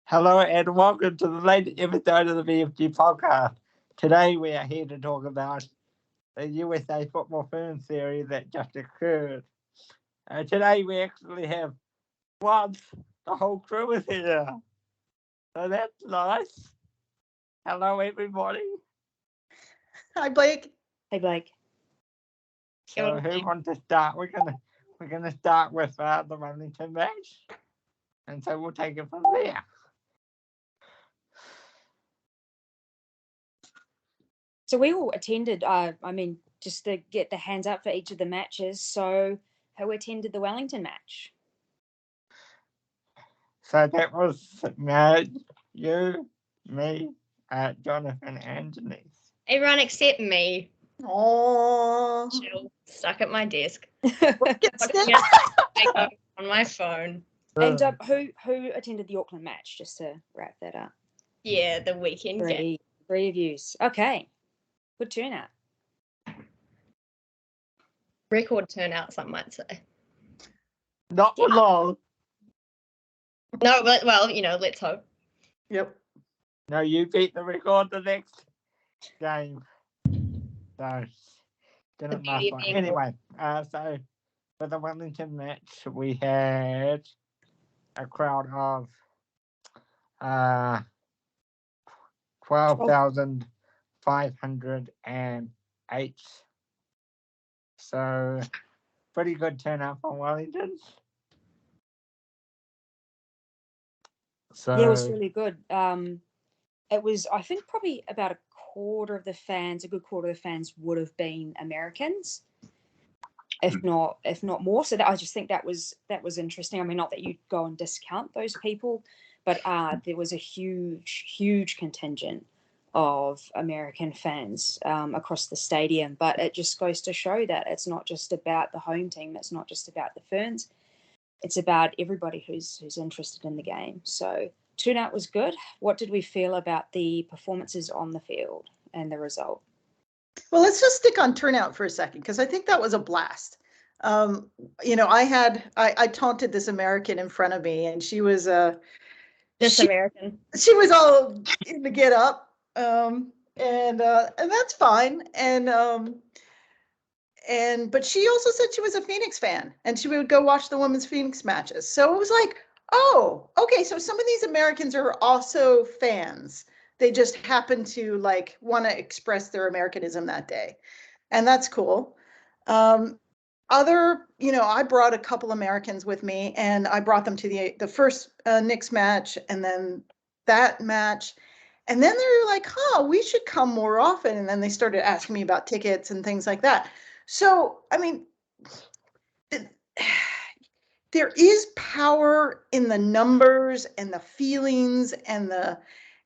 Hello and welcome to the latest episode of the BFG podcast. Today we are here to talk about the USA Football Ferns series that just occurred. Today we actually have the whole crew is here. So that's nice. Hello everybody. Hi, Blake. Hey, Blake. So who wants to start? We're gonna start with the Wellington match, and so we'll take it from there. So we all attended, just to get the hands up for each of the matches. So who attended the Wellington match? So that was Matt, you, me, Jonathan, and Denise. Everyone except me. Oh, Chill, stuck at my desk. Watching On my phone. And who attended the Auckland match, just to wrap that up? Yeah, the weekend game. Three of yous. Okay. Good turnout. Record turnout, some might say. Not for long. No, but well, let's hope. Yep. No, you beat the record the next game. So didn't The last beauty of long. being Anyway, so for the Wellington match, we had a crowd of 12,508. So pretty good turnout for Wellington. So Yeah, it was really good. It was, I think, probably about a good quarter of the fans would have been Americans, if not more. So I just think that was interesting. I mean, not that you go and discount those people, but there was a huge contingent of American fans across the stadium. But it just goes to show that it's not just about the home team. It's not just about the Ferns. It's about everybody who's interested in the game. So turnout was good. What did we feel about the performances on the field and the result? Well, let's just stick on turnout for a second, because I think that was a blast. I taunted this American in front of me, and she was American. She was all in the get up, and that's fine. But she also said she was a Phoenix fan, and she would go watch the women's Phoenix matches. So it was like, oh, okay, so some of these Americans are also fans. They just happen to want to express their Americanism that day. And that's cool. I brought a couple Americans with me, and I brought them to the first Knicks match, and then that match. And then they were like, we should come more often. And then they started asking me about tickets and things like that. So, I mean, there is power in the numbers and the feelings and the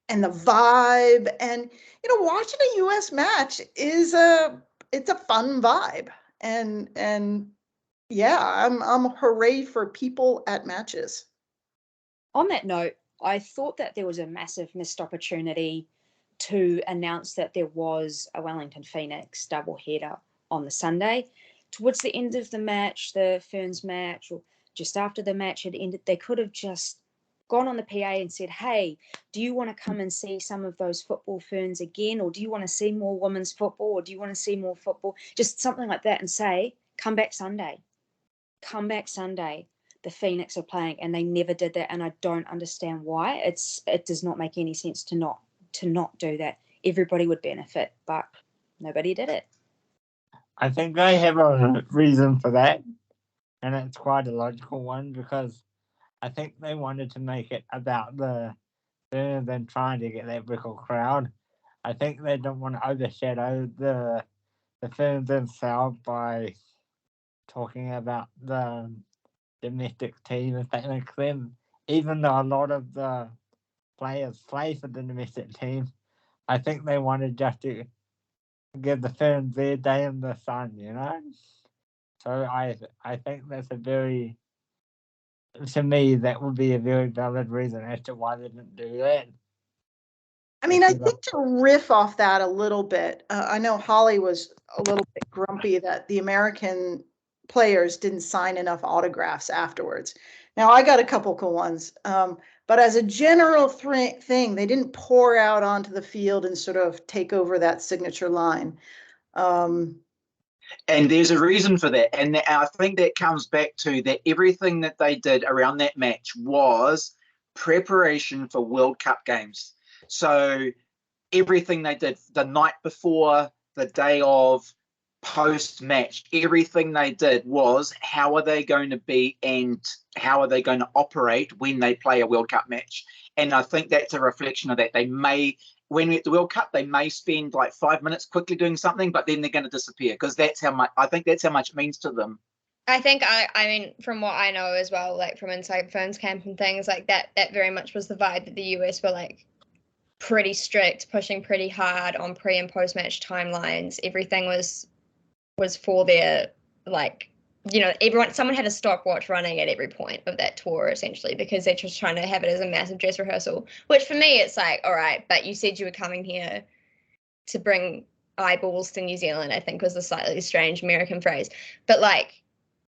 vibe. And, watching a US match it's a fun vibe. And yeah, I'm hooray for people at matches. On that note, I thought that there was a massive missed opportunity to announce that there was a Wellington Phoenix doubleheader on the Sunday. Towards the end of the match, the Ferns match, or just after the match had ended, they could have just gone on the PA and said, hey, do you want to come and see some of those Football Ferns again? Or do you want to see more women's football? Or do you want to see more football? Just something like that, and say, come back Sunday. Come back Sunday. The Phoenix are playing, and they never did that, and I don't understand why. It does not make any sense to not do that. Everybody would benefit, but nobody did it. I think I have a reason for that, and it's quite a logical one, because I think they wanted to make it about the Ferns and trying to get that bigger crowd. I think they don't want to overshadow the Ferns themselves by talking about the domestic team, if that makes sense. Even though a lot of the players play for the domestic team, I think they wanted just to give the Ferns their day in the sun, So I think that's to me, that would be a very valid reason as to why they didn't do that. I mean, I think to riff off that a little bit, I know Holly was a little bit grumpy that the American players didn't sign enough autographs afterwards. Now, I got a couple cool ones, but as a general thing, they didn't pour out onto the field and sort of take over that signature line. And there's a reason for that. And I think that comes back to that everything that they did around that match was preparation for World Cup games. So everything they did the night before, the day of, post-match, everything they did was how are they going to be and how are they going to operate when they play a World Cup match. And I think that's a reflection of that. They may, when we're at the World Cup, they may spend like 5 minutes quickly doing something, but then they're going to disappear because that's how much, I think that's how much it means to them. I think I mean, from what I know as well, like from inside Ferns camp and things like that, that very much was the vibe that the US were like pretty strict, pushing pretty hard on pre and post match timelines. Everything was for their, like, you know, someone had a stopwatch running at every point of that tour essentially because they're just trying to have it as a massive dress rehearsal, which for me it's like, all right, but you said you were coming here to bring eyeballs to New Zealand, I think was the slightly strange American phrase. But like,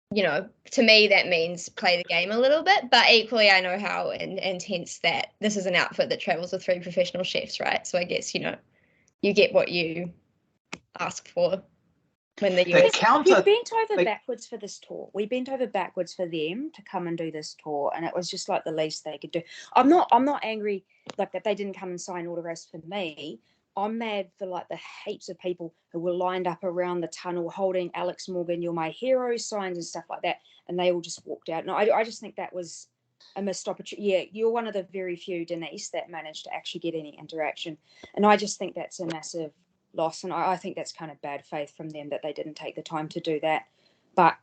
you know, to me that means play the game a little bit, but equally I know how intense that this is an outfit that travels with 3 professional chefs, right? So I guess, you know, you get what you ask for. When the US we bent over backwards for this tour. We bent over backwards for them to come and do this tour, and it was just like the least they could do. I'm not angry like that they didn't come and sign autographs for me. I'm mad for like the heaps of people who were lined up around the tunnel holding Alex Morgan, "You're my hero" signs and stuff like that, and they all just walked out. No, I just think that was a missed opportunity. Yeah, you're one of the very few, Denise, that managed to actually get any interaction, and I just think that's a massive loss, and I think that's kind of bad faith from them that they didn't take the time to do that. But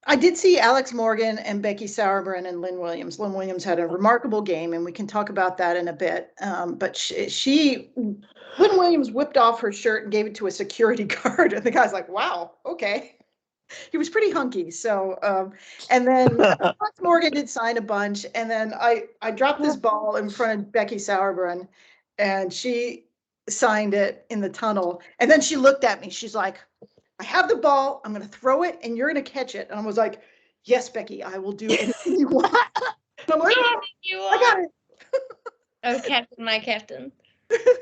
I did see Alex Morgan and Becky Sauerbrunn and Lynn Williams. Lynn Williams had a remarkable game, and we can talk about that in a bit. But Lynn Williams whipped off her shirt and gave it to a security guard, and the guy's like, "Wow, okay." He was pretty hunky. So, and then Alex Morgan did sign a bunch, and then I dropped this ball in front of Becky Sauerbrunn, and she signed it in the tunnel, and then she looked at me. She's like, "I have the ball. I'm going to throw it, and you're going to catch it." And I was like, "Yes, Becky, I will do anything you want." I'm like, I got it. Oh, captain, my captain.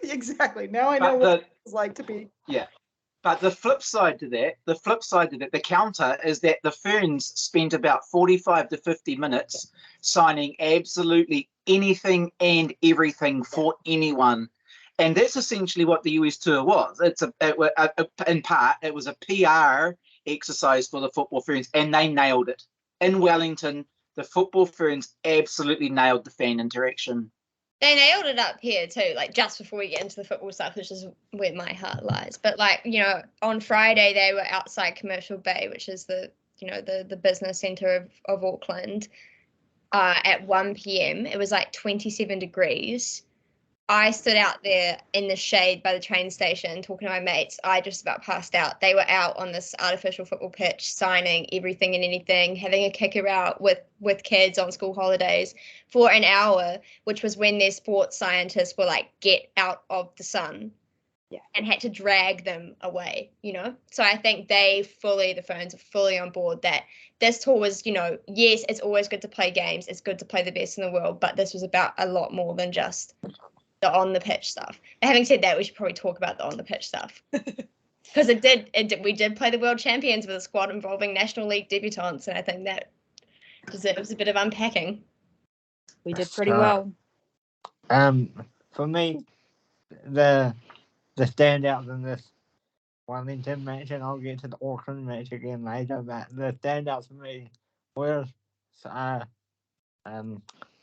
Exactly. Now I know what it's like to be. Yeah. But the flip side to that, the counter is that the Ferns spent about 45 to 50 minutes signing absolutely anything and everything for anyone. And that's essentially what the US tour was. In part, it was a PR exercise for the Football Ferns, and they nailed it. In Wellington, the Football Ferns absolutely nailed the fan interaction. They nailed it up here too, like just before we get into the football stuff, which is where my heart lies. But like, you know, on Friday they were outside Commercial Bay, which is the business centre of Auckland, at 1 p.m. It was like 27 degrees. I stood out there in the shade by the train station talking to my mates. I just about passed out. They were out on this artificial football pitch signing everything and anything, having a kicker out with kids on school holidays for an hour, which was when their sports scientists were like, get out of the sun. Yeah. And had to drag them away, you know? So I think the Ferns are fully on board that this tour was, you know, yes, it's always good to play games. It's good to play the best in the world, but this was about a lot more than just the on the pitch stuff. And having said that, we should probably talk about the on the pitch stuff because we did play the world champions with a squad involving National League debutants, and I think that deserves a bit of unpacking. We did pretty well. For me, the standouts in this Wellington match, and I'll get to the Auckland match again later, but the standouts for me were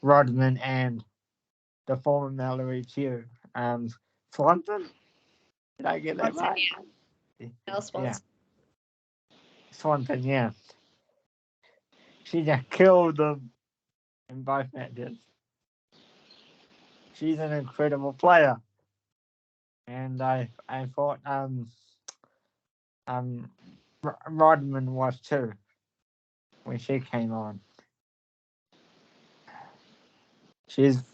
Rodman and the former Mallory Chew. Swanson? Did I get that right? Yeah. Swanson. Swanson, yeah. She just killed them in both matches. She's an incredible player. And I thought Rodman was too when she came on. She's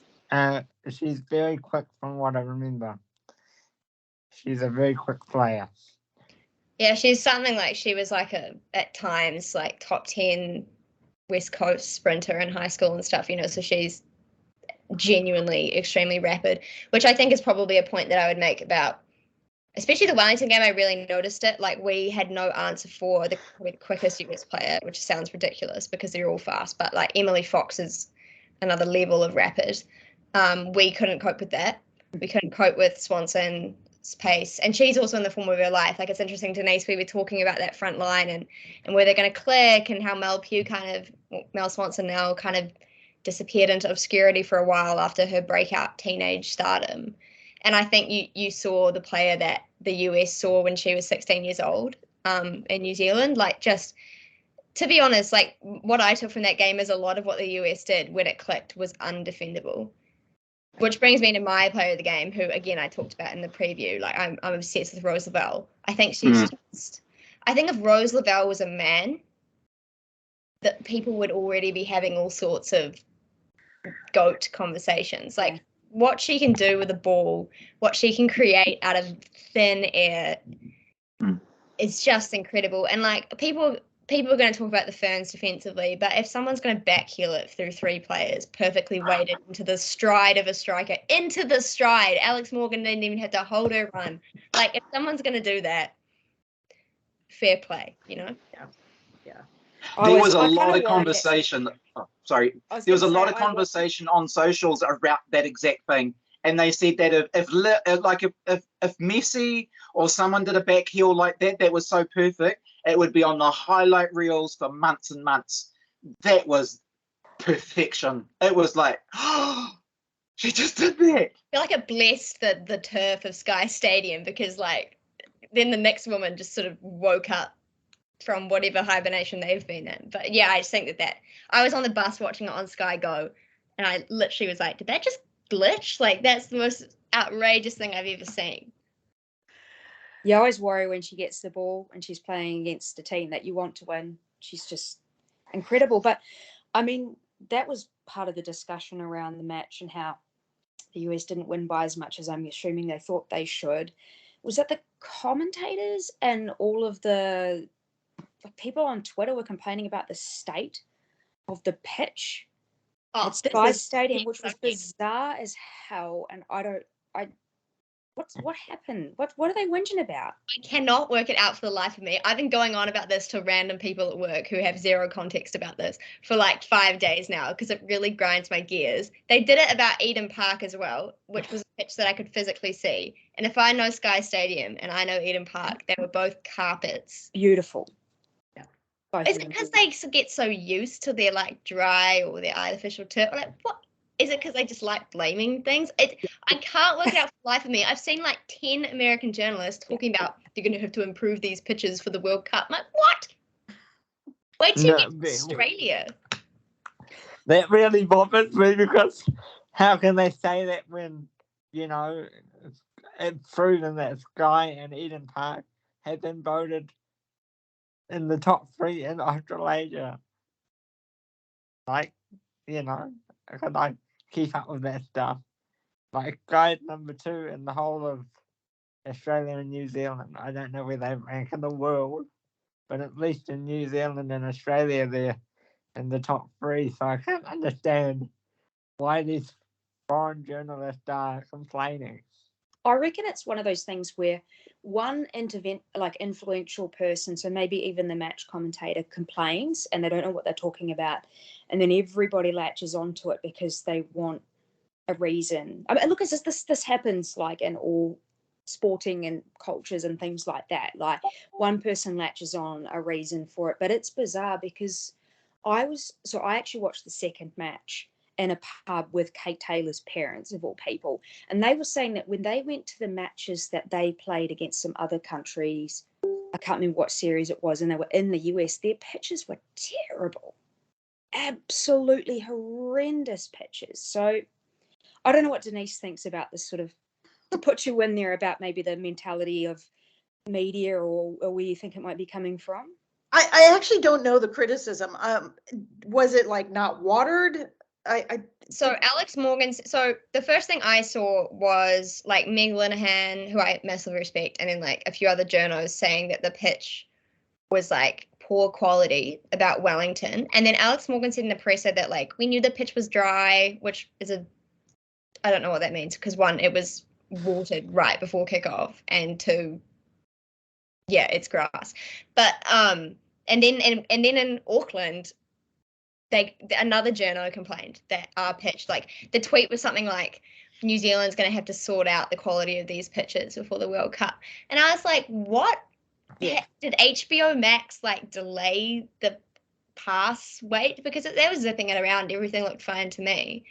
very quick from what I remember. She's a very quick player. Yeah, she's something like she was like at times like top 10 West Coast sprinter in high school and stuff, so she's genuinely extremely rapid, which I think is probably a point that I would make about, especially the Wellington game. I really noticed it. Like, we had no answer for the quickest US player, which sounds ridiculous because they're all fast, but like Emily Fox is another level of rapid. We couldn't cope with that. We couldn't cope with Swanson's pace, and she's also in the form of her life. Like, it's interesting, Denise, we were talking about that front line and where they're going to click, and how Mel Swanson now kind of disappeared into obscurity for a while after her breakout teenage stardom. And I think you saw the player that the US saw when she was 16 years old in New Zealand. Like, just to be honest, like, what I took from that game is a lot of what the US did when it clicked was undefendable. Which brings me to my player of the game, who, again, I talked about in the preview. Like, I'm obsessed with Rose Lavelle. I think she's just... I think if Rose Lavelle was a man, that people would already be having all sorts of GOAT conversations. Like, what she can do with the ball, what she can create out of thin air is just incredible. And, like, people are going to talk about the Ferns defensively, but if someone's going to backheel it through three players, perfectly weighted into the stride of a striker, Alex Morgan didn't even have to hold her run. Like, if someone's going to do that, fair play, Yeah. There was a lot of conversation. There was a lot of conversation on socials about that exact thing, and they said that if Messi or someone did a back heel like that was so perfect, it would be on the highlight reels for months and months. That was perfection. It was like, oh, she just did that. I feel like it blessed the turf of Sky Stadium, because, like, then the next woman just sort of woke up from whatever hibernation they've been in. But yeah, I just think that I was on the bus watching it on Sky Go, and I literally was like, did that just glitch? Like, that's the most outrageous thing I've ever seen. You always worry when she gets the ball and she's playing against a team that you want to win. She's just incredible. But, I mean, that was part of the discussion around the match and how the US didn't win by as much as I'm assuming they thought they should. Was that the commentators and all of the people on Twitter were complaining about the state of the pitch at Sky Stadium, which was bizarre as hell. And what happened? What are they whinging about? I cannot work it out for the life of me. I've been going on about this to random people at work who have zero context about this for like 5 days now, because it really grinds my gears. They did it about Eden Park as well, which was a pitch that I could physically see. And if I know Sky Stadium and I know Eden Park, they were both carpets. Beautiful. Yeah. Is it because they get so used to their like dry or their artificial turf? Like, what? Is it because they just like blaming things? I can't work it out for the life of me. I've seen like 10 American journalists talking about they're going to have to improve these pitches for the World Cup. I'm like, what? Wait till you get to Australia. That really bothers me, because how can they say that when, it's proven that Sky and Eden Park have been voted in the top 3 in Australasia? Like, because I keep up with that stuff. Like, Sky's number 2 in the whole of Australia and New Zealand. I don't know where they rank in the world, but at least in New Zealand and Australia, they're in the top 3. So I can't understand why these foreign journalists are complaining. I reckon it's one of those things where one influential person, so maybe even the match commentator, complains and they don't know what they're talking about, and then everybody latches onto it because they want a reason. I mean, look, this happens like in all sporting and cultures and things like that. Like, one person latches on a reason for it, but it's bizarre because I actually watched the second match in a pub with Kate Taylor's parents, of all people, and they were saying that when they went to the matches that they played against some other countries, I can't remember what series it was, and they were in the US, their pitches were terrible, absolutely horrendous pitches. So I don't know what Denise thinks about this, sort of to put you in there, about maybe the mentality of media or where you think it might be coming from. I actually don't know the criticism. Was it like not watered? So Alex Morgan. So the first thing I saw was like Meg Linehan, who I massively respect, and then like a few other journos saying that the pitch was like poor quality about Wellington. And then Alex Morgan said in the presser that like we knew the pitch was dry, which is I don't know what that means, because one, it was watered right before kickoff, and two, yeah, it's grass. But and then in Auckland, another journo complained that our pitch, like the tweet was something like, New Zealand's going to have to sort out the quality of these pitches before the World Cup. And I was like, what? Yeah. Did HBO Max like delay the pass wait? Because they were zipping it around. Everything looked fine to me.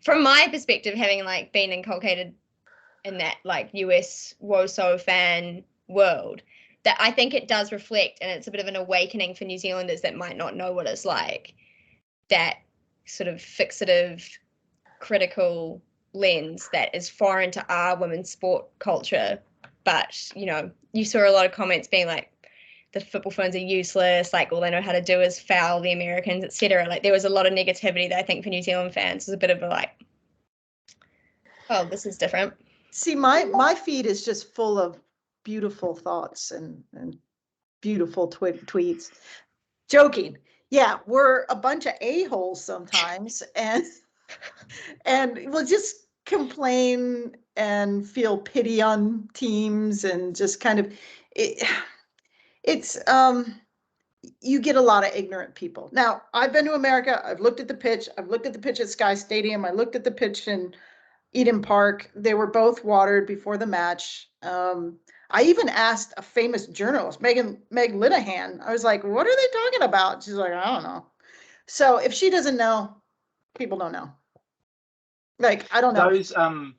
From my perspective, having like been inculcated in that like US WOSO fan world, that I think it does reflect, and it's a bit of an awakening for New Zealanders that might not know what it's like, that sort of fixative, critical lens that is foreign to our women's sport culture. But, you know, you saw a lot of comments being like, the Football Ferns are useless, like all they know how to do is foul the Americans, etc. Like there was a lot of negativity that I think for New Zealand fans was a bit of a like, oh, this is different. See, my feed is just full of beautiful thoughts and beautiful tweets. Joking. Yeah, we're a bunch of a-holes sometimes, and we'll just complain and feel pity on teams, and just kind of it's you get a lot of ignorant people. Now, I've been to America. I've looked at the pitch. I've looked at the pitch at Sky Stadium. I looked at the pitch in Eden Park. They were both watered before the match. I even asked a famous journalist, Meg Linehan. I was like, what are they talking about? She's like, I don't know. So if she doesn't know, people don't know. Like, I don't know.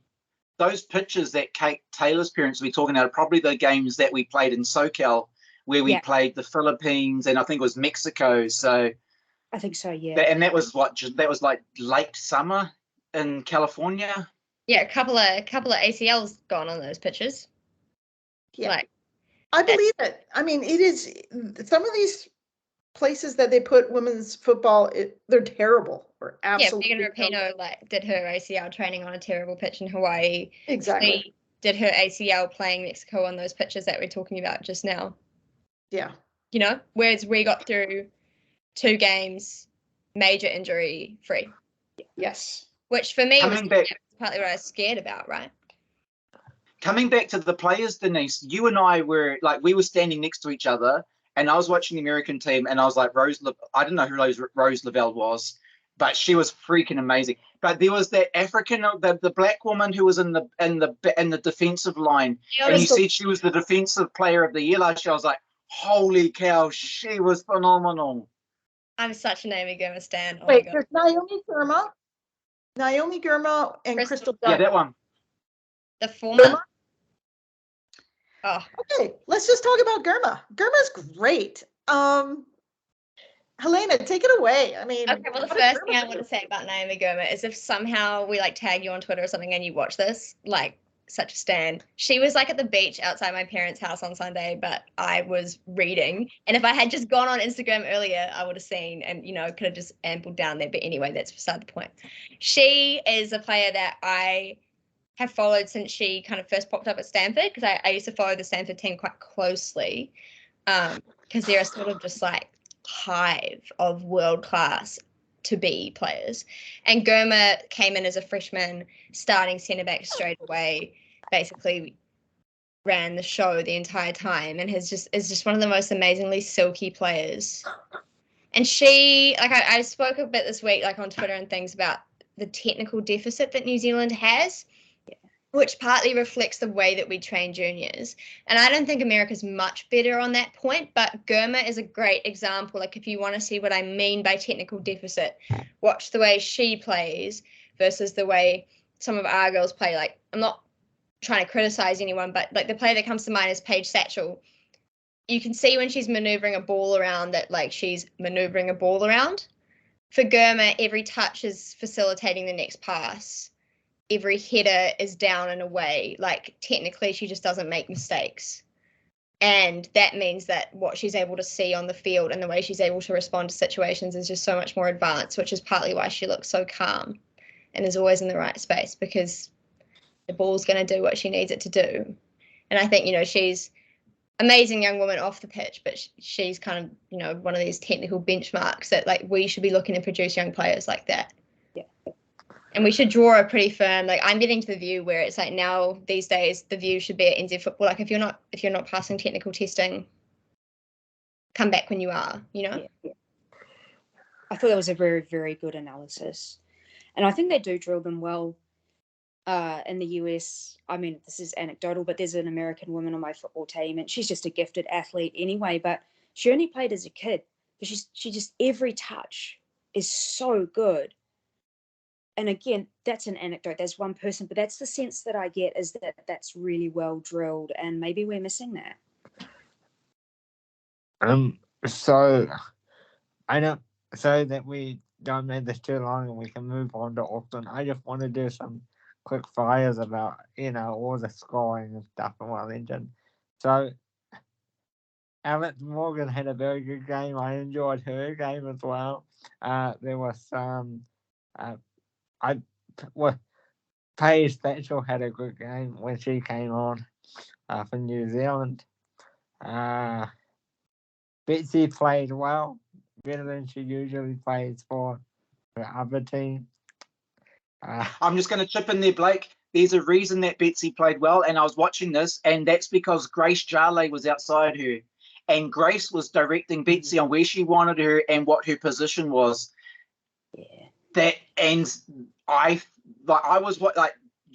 Those pictures that Kate Taylor's parents will be talking about are probably the games that we played in SoCal, where we played the Philippines and I think it was Mexico. So I think so, yeah. And that was like late summer in California. Yeah, a couple of ACLs gone on those pitches. Yeah, like, I believe it. I mean, it is some of these places that they put women's football, they're terrible or absolutely. Yeah, Megan Rapinoe like did her ACL training on a terrible pitch in Hawaii. Exactly. She did her ACL playing Mexico on those pitches that we're talking about just now. Yeah. You know, whereas we got through 2 games major injury free. Yes. Which for me was partly what I was scared about, right? Coming back to the players, Denise, you and I were like, we were standing next to each other, and I was watching the American team, and I was like, I didn't know who Rose Lavelle was, but she was freaking amazing. But there was that African, the black woman who was in the defensive line, and you said she was the defensive player of the year last year. I was like, holy cow, she was phenomenal. I'm such a Naomi Girma stan. Oh Wait, my God. there's Naomi Girma and Crystal Dunn. Yeah, that one. The former. Oh. Okay, let's just talk about Girma. Girma's great. Helena, take it away. I mean, okay, well, the first thing I want to say about Naomi Girma is if somehow we like tag you on Twitter or something and you watch this, like, such a stan. She was like at the beach outside my parents' house on Sunday, but I was reading. And if I had just gone on Instagram earlier, I would have seen and, you know, could have just ambled down there. But anyway, that's beside the point. She is a player that I have followed since she kind of first popped up at Stanford, because I used to follow the Stanford team quite closely, because they're a sort of just like hive of world-class to-be players. And Girma came in as a freshman, starting centre-back straight away, basically ran the show the entire time, and is just one of the most amazingly silky players. And she, like I spoke a bit this week, like on Twitter and things, about the technical deficit that New Zealand has, which partly reflects the way that we train juniors. And I don't think America's much better on that point, but Girma is a great example. Like, if you want to see what I mean by technical deficit, watch the way she plays versus the way some of our girls play. Like, I'm not trying to criticize anyone, but like the player that comes to mind is Paige Satchel. You can see when she's maneuvering a ball around that, like, she's maneuvering a ball around. For Girma, every touch is facilitating the next pass. Every header is down and away. Like, technically, she just doesn't make mistakes. And that means that what she's able to see on the field and the way she's able to respond to situations is just so much more advanced, which is partly why she looks so calm and is always in the right space, because the ball's going to do what she needs it to do. And I think, you know, she's amazing young woman off the pitch, but she's kind of, you know, one of these technical benchmarks that like we should be looking to produce young players like that. Yeah. And we should draw a pretty firm, like I'm getting to the view where it's like now these days the view should be at NZ Football. Like if you're not passing technical testing, come back when you are, you know? Yeah. I thought that was a very, very good analysis. And I think they do drill them well in the US. I mean, this is anecdotal, but there's an American woman on my football team, and she's just a gifted athlete anyway, but she only played as a kid. But she just, every touch is so good. And again, that's an anecdote. That's one person, but that's the sense that I get, is that that's really well drilled, and maybe we're missing that. So I know, so that we don't make this too long and we can move on to Auckland. I just want to do some quick fires about, you know, all the scoring and stuff in Wellington. So Alex Morgan had a very good game. I enjoyed her game as well. There was some, Paige Thatchell had a good game when she came on for New Zealand. Betsy played well, better than she usually plays for the other team. I'm just going to chip in there, Blake. There's a reason that Betsy played well, and I was watching this, and that's because Grace Jarley was outside her, and Grace was directing Betsy on where she wanted her and what her position was. Yeah.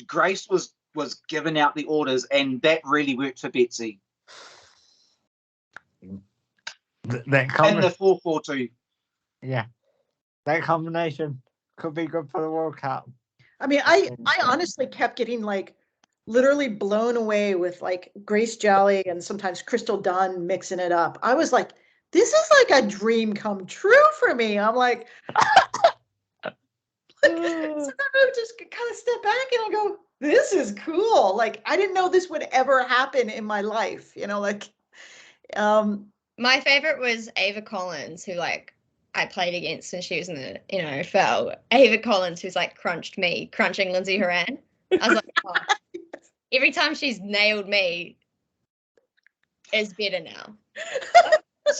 Grace was giving out the orders, and that really worked for Betsy. That in the 4-4-2. Yeah, that combination could be good for the World Cup. I mean, I honestly kept getting like literally blown away with like Grace Jolly and sometimes Crystal Dunn mixing it up. I was like, this is like a dream come true for me. I'm like, sometimes I would just kind of step back and I go, this is cool. Like, I didn't know this would ever happen in my life, you know, like, my favorite was Ava Collins, who like I played against when she was in the NFL. Ava Collins, who's like crunching Lindsay Horan. I was like, oh. Every time she's nailed me, is better now.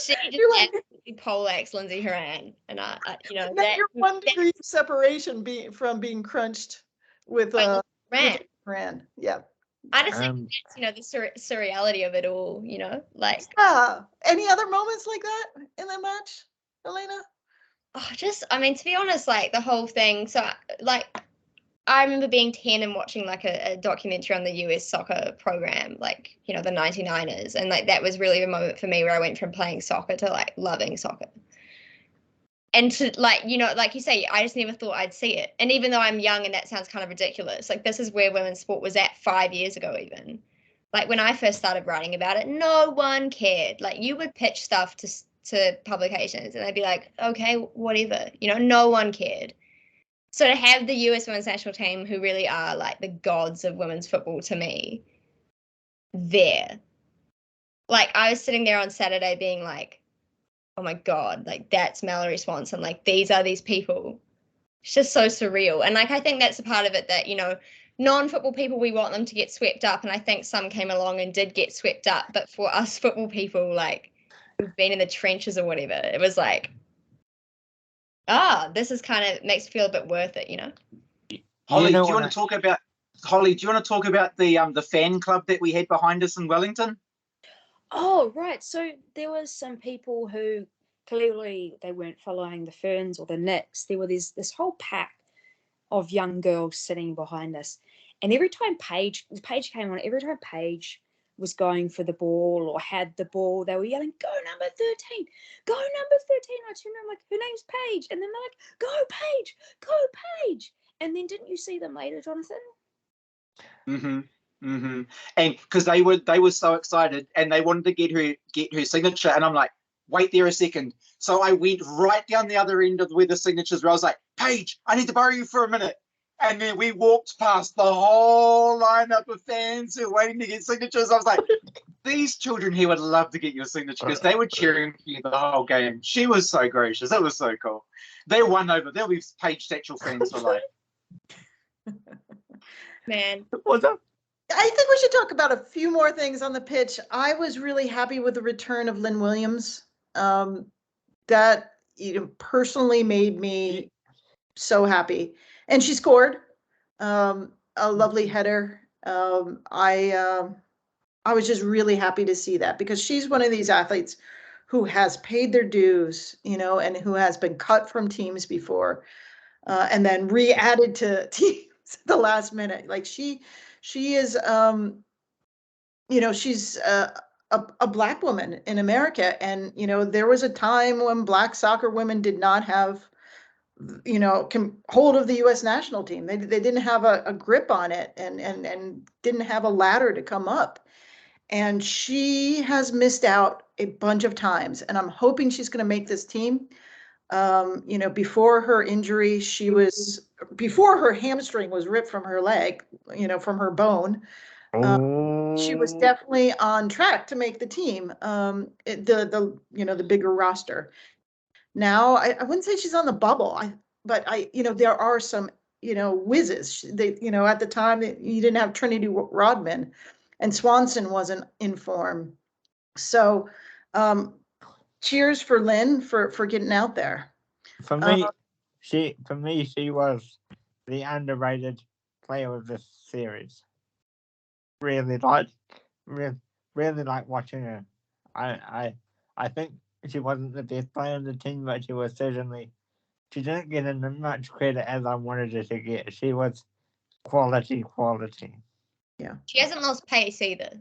She just absolutely poleaxed Lindsay Horan, and I you know that you're 1 degree of separation from being crunched with Horan. Yeah. I just think that's, you know, the surreality of it all, you know, like. Yeah. Any other moments like that in that match, Elena? Oh, I mean, to be honest, like the whole thing. So, like, I remember being 10 and watching like a documentary on the US soccer program, like, you know, the 99ers. And like, that was really the moment for me where I went from playing soccer to like loving soccer. And to like, you know, like you say, I just never thought I'd see it. And even though I'm young and that sounds kind of ridiculous, like this is where women's sport was at 5 years ago even. Like when I first started writing about it, no one cared. Like you would pitch stuff to publications and they'd be like, okay, whatever. You know, no one cared. So to have the US women's national team, who really are like the gods of women's football to me, there. Like I was sitting there on Saturday being like, oh my God, like that's Mallory Swanson. Like these are these people. It's just so surreal. And like, I think that's a part of it that, you know, non-football people, we want them to get swept up. And I think some came along and did get swept up. But for us football people, like who've been in the trenches or whatever, it was like, this is kind of makes me feel a bit worth it, you know? Holly, do you want to talk about the fan club that we had behind us in Wellington? Oh, right. So there was some people who clearly they weren't following the Ferns or the Knicks. There were this whole pack of young girls sitting behind us. And every time Paige came on, every time Paige was going for the ball or had the ball, they were yelling, go number 13, go number 13. I turned around like, her name's Paige. And then they're like, go Paige, go Paige. And then didn't you see them later, Jonathan? Mm-hmm. Mm-hmm. And because they were so excited and they wanted to get her signature, and I'm like, wait there a second. So I went right down the other end of where the signatures were. I was like, Paige, I need to borrow you for a minute. And then we walked past the whole lineup of fans who were waiting to get signatures. I was like, these children here would love to get your signature because they were cheering for you the whole game. She was so gracious. It was so cool. They won over. They'll be Paige Satchel fans for life. Man. What's up? I think we should talk about a few more things on the pitch. I was really happy with the return of Lynn Williams. That personally made me so happy, and she scored a lovely header. I was just really happy to see that, because she's one of these athletes who has paid their dues, and who has been cut from teams before, and then re-added to teams at the last minute. Like she is, she's a Black woman in America, and there was a time when Black soccer women did not have hold of the U.S. national team. They didn't have a grip on it, and didn't have a ladder to come up. And she has missed out a bunch of times, and I'm hoping she's going to make this team. Before her injury, before her hamstring was ripped from her leg, from her bone, she was definitely on track to make the team, the bigger roster. Now, I wouldn't say she's on the bubble, but there are some, whizzes. At the time, you didn't have Trinity Rodman, and Swanson wasn't in form. So, cheers for Lynn for getting out there. For me, she was the underrated player of this series. Really like watching her. I think she wasn't the best player on the team, but she didn't get as much credit as I wanted her to get. She was quality. Yeah. She hasn't lost pace either,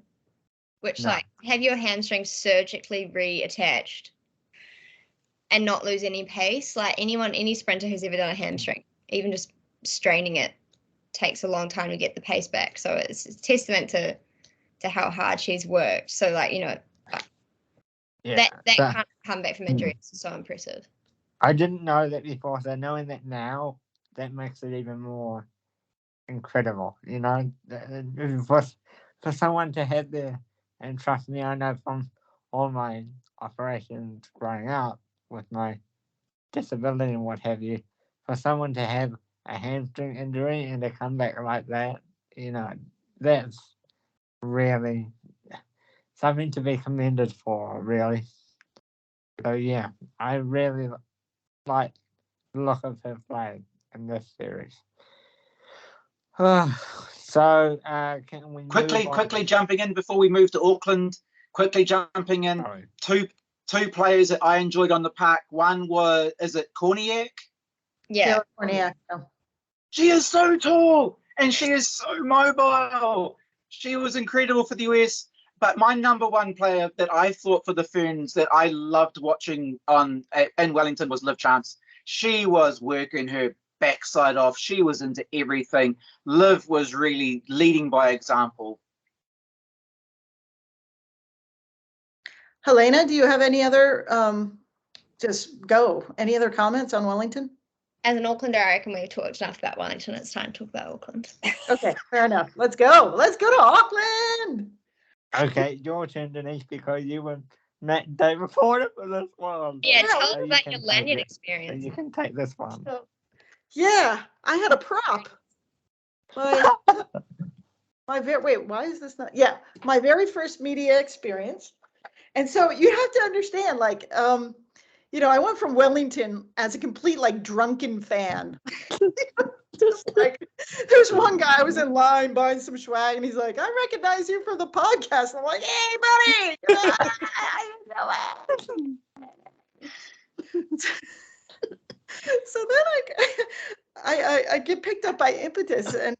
which No. have your hamstring surgically reattached and not lose any pace. Like any sprinter who's ever done a hamstring, even just straining it takes a long time to get the pace back. So it's a testament to how hard she's worked. So that kind of comeback from injury is so impressive. I didn't know that before, so knowing that now, that makes it even more incredible. For someone to have there, and trust me, I know from all my operations growing up with my disability and what have you, for someone to have a hamstring injury and to come back like that, that's really something to be commended for, really. So yeah, I really like the look of her play in this series. So can we quickly jumping in before we move to Auckland? Quickly jumping in. Sorry. Two players that I enjoyed on the park. One is it Korniak? Yeah. Korniak. She is so tall and she is so mobile. She was incredible for the US. But my number one player that I thought for the Ferns that I loved watching in Wellington was Liv Chance. She was working her backside off. She was into everything. Liv was really leading by example. Helena, do you have any other, any other comments on Wellington? As an Aucklander, I reckon we've talked enough about Wellington. It's time to talk about Auckland. Okay, fair enough. Let's go to Auckland. Okay, your turn, Denise, because you were met day reporter for this one. Yeah, tell us about your lanyard experience. So you can take this one. Yeah, I had a prop. My very first media experience. And so you have to understand, I went from Wellington as a complete drunken fan. Just there's one guy, I was in line buying some swag, and he's like, "I recognize you from the podcast." I'm like, "Hey, buddy!" So then I get picked up by Impetus, and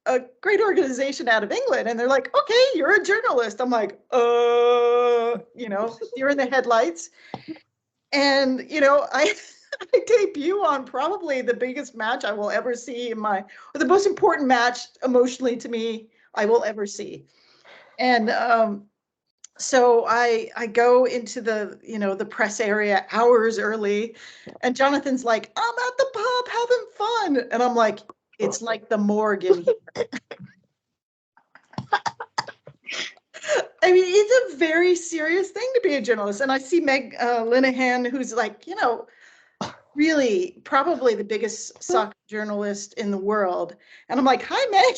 a great organization out of England, and they're like, "Okay, you're a journalist." I'm like, you're in the headlights, and I debut on probably the biggest match I will ever see or the most important match emotionally to me I will ever see. And so I go into the press area hours early, and Jonathan's like, "I'm at the pub having fun." And I'm like, "It's like the morgue in here." I mean, it's a very serious thing to be a journalist. And I see Meg Linehan, who's really probably the biggest soccer journalist in the world. And I'm like, "Hi, Meg."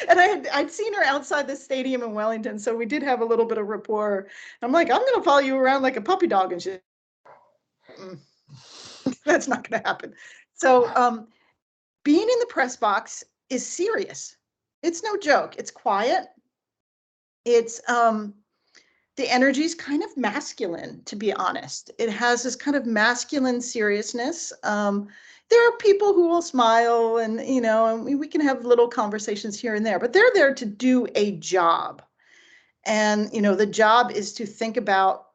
And I'd seen her outside the stadium in Wellington, so we did have a little bit of rapport. I'm like, I'm gonna follow you around like a puppy dog, and she, that's not gonna happen. So being in the press box is serious. It's no joke. It's quiet. It's the energy is kind of masculine, to be honest. It has this kind of masculine seriousness. There are people who will smile and, you know, and we can have little conversations here and there, but they're there to do a job. And, you know, the job is to think about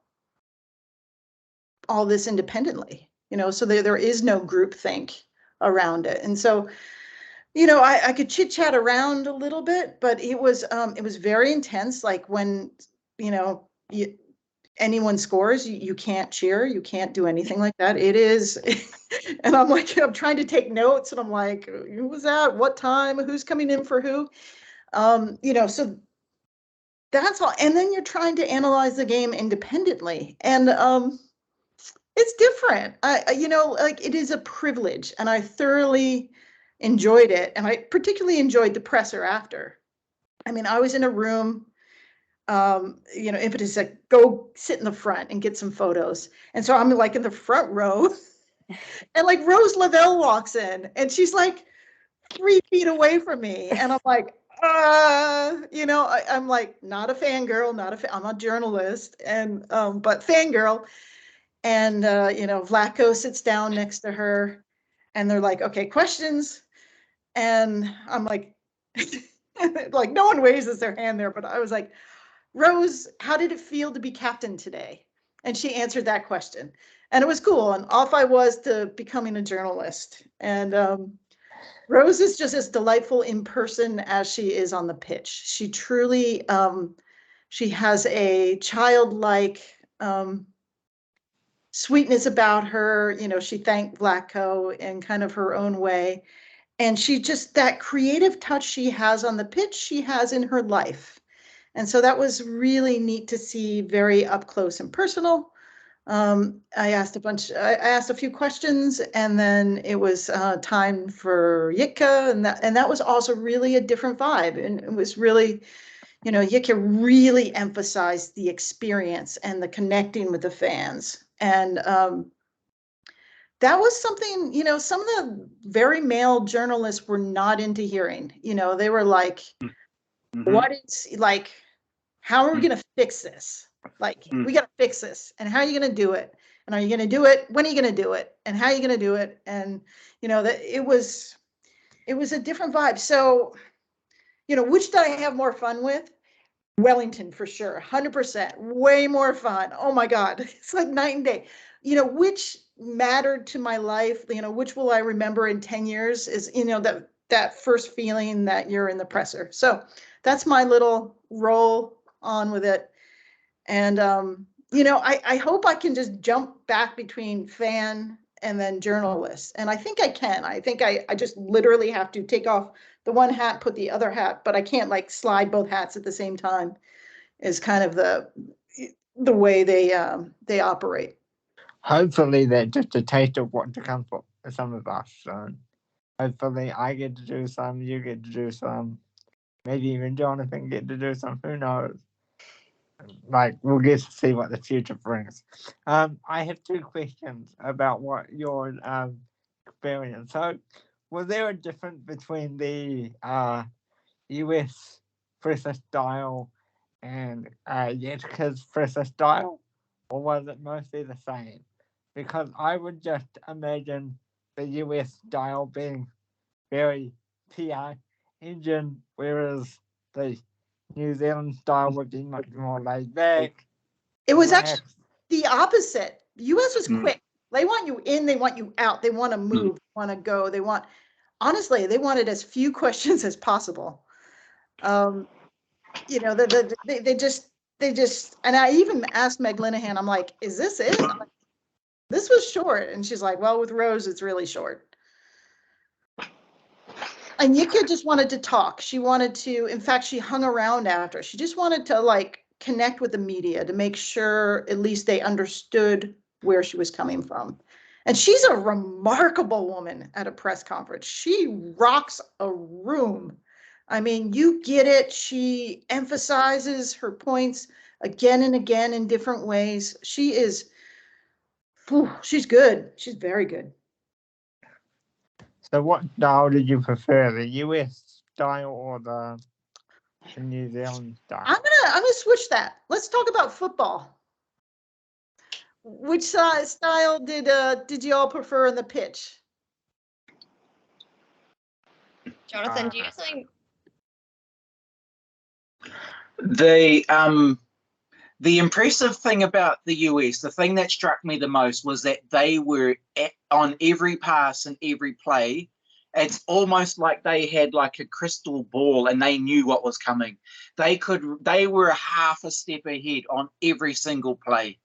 all this independently, you know, so there is no group think around it. And so, you know, I could chit chat around a little bit, but it was very intense. Like when, you know, anyone scores, you can't cheer, you can't do anything like that. It is, and I'm like, I'm trying to take notes, and I'm like, who was that? What time? Who's coming in for who? You know, so that's all. And then you're trying to analyze the game independently, and it's different. You know, like it is a privilege, and I thoroughly enjoyed it, and I particularly enjoyed the presser after. I mean, I was in a room. You know, impetus said, go sit in the front and get some photos. And so I'm like in the front row, and like Rose Lavelle walks in, and she's like 3 feet away from me. And I'm like, you know, I'm like, not a fangirl, I'm a journalist, and, but fangirl. And, you know, Vlatko sits down next to her, and they're like, okay, questions. And I'm like, like no one raises their hand there, but I was like, Rose, how did it feel to be captain today? And she answered that question. And it was cool. And off I was to becoming a journalist. And Rose is just as delightful in person as she is on the pitch. She truly, she has a childlike sweetness about her. You know, she thanked Vlatko in kind of her own way. And she just, that creative touch she has on the pitch, she has in her life. And so that was really neat to see, very up close and personal. I asked a few questions, and then it was time for Yitka, and that was also really a different vibe. And it was really, you know, Yitka really emphasized the experience and the connecting with the fans. And that was something, you know, some of the very male journalists were not into hearing. You know, they were like, what is, like, how are we going to fix this? Like, we got to fix this. And how are you going to do it? And are you going to do it? When are you going to do it? And how are you going to do it? And, you know, that it was a different vibe. So, you know, which did I have more fun with? Wellington, for sure. 100%. Way more fun. Oh my God. It's like night and day. You know, which mattered to my life, you know, which will I remember in 10 years is, you know, that first feeling that you're in the presser. So that's my little roll on with it. And you know, I hope I can just jump back between fan and then journalist, and I think I can. I think I just literally have to take off the one hat, put the other hat, but I can't like slide both hats at the same time, is kind of the way they operate. Hopefully that's just a taste of what to come for some of us. So hopefully I get to do some, you get to do some, maybe even Jonathan get to do some, who knows. Like, we'll get to see what the future brings. I have 2 questions about what your experience. So, was there a difference between the US presser style and Yetka's presser style, or was it mostly the same? Because I would just imagine the US style being very PR engine, whereas the New Zealand style would be much more laid back. It was actually the opposite. The US was quick. They want you in, they want you out, they want to move, want to go. They honestly, they wanted as few questions as possible. You know, they just, and I even asked Meg Linehan, I'm like, is this it? I'm like, this was short. And she's like, well, with Rose, it's really short. And Yitka just wanted to talk. She wanted to, in fact, she hung around after. She just wanted to like connect with the media to make sure at least they understood where she was coming from. And she's a remarkable woman at a press conference. She rocks a room. I mean, you get it. She emphasizes her points again and again in different ways. She's good. She's very good. So what style did you prefer, the US style or the New Zealand style? I'm gonna switch that. Let's talk about football. Which style did you all prefer in the pitch? Jonathan, do you think the impressive thing about the US, the thing that struck me the most was that they were on every pass and every play. It's almost like they had like a crystal ball and they knew what was coming. They were half a step ahead on every single play.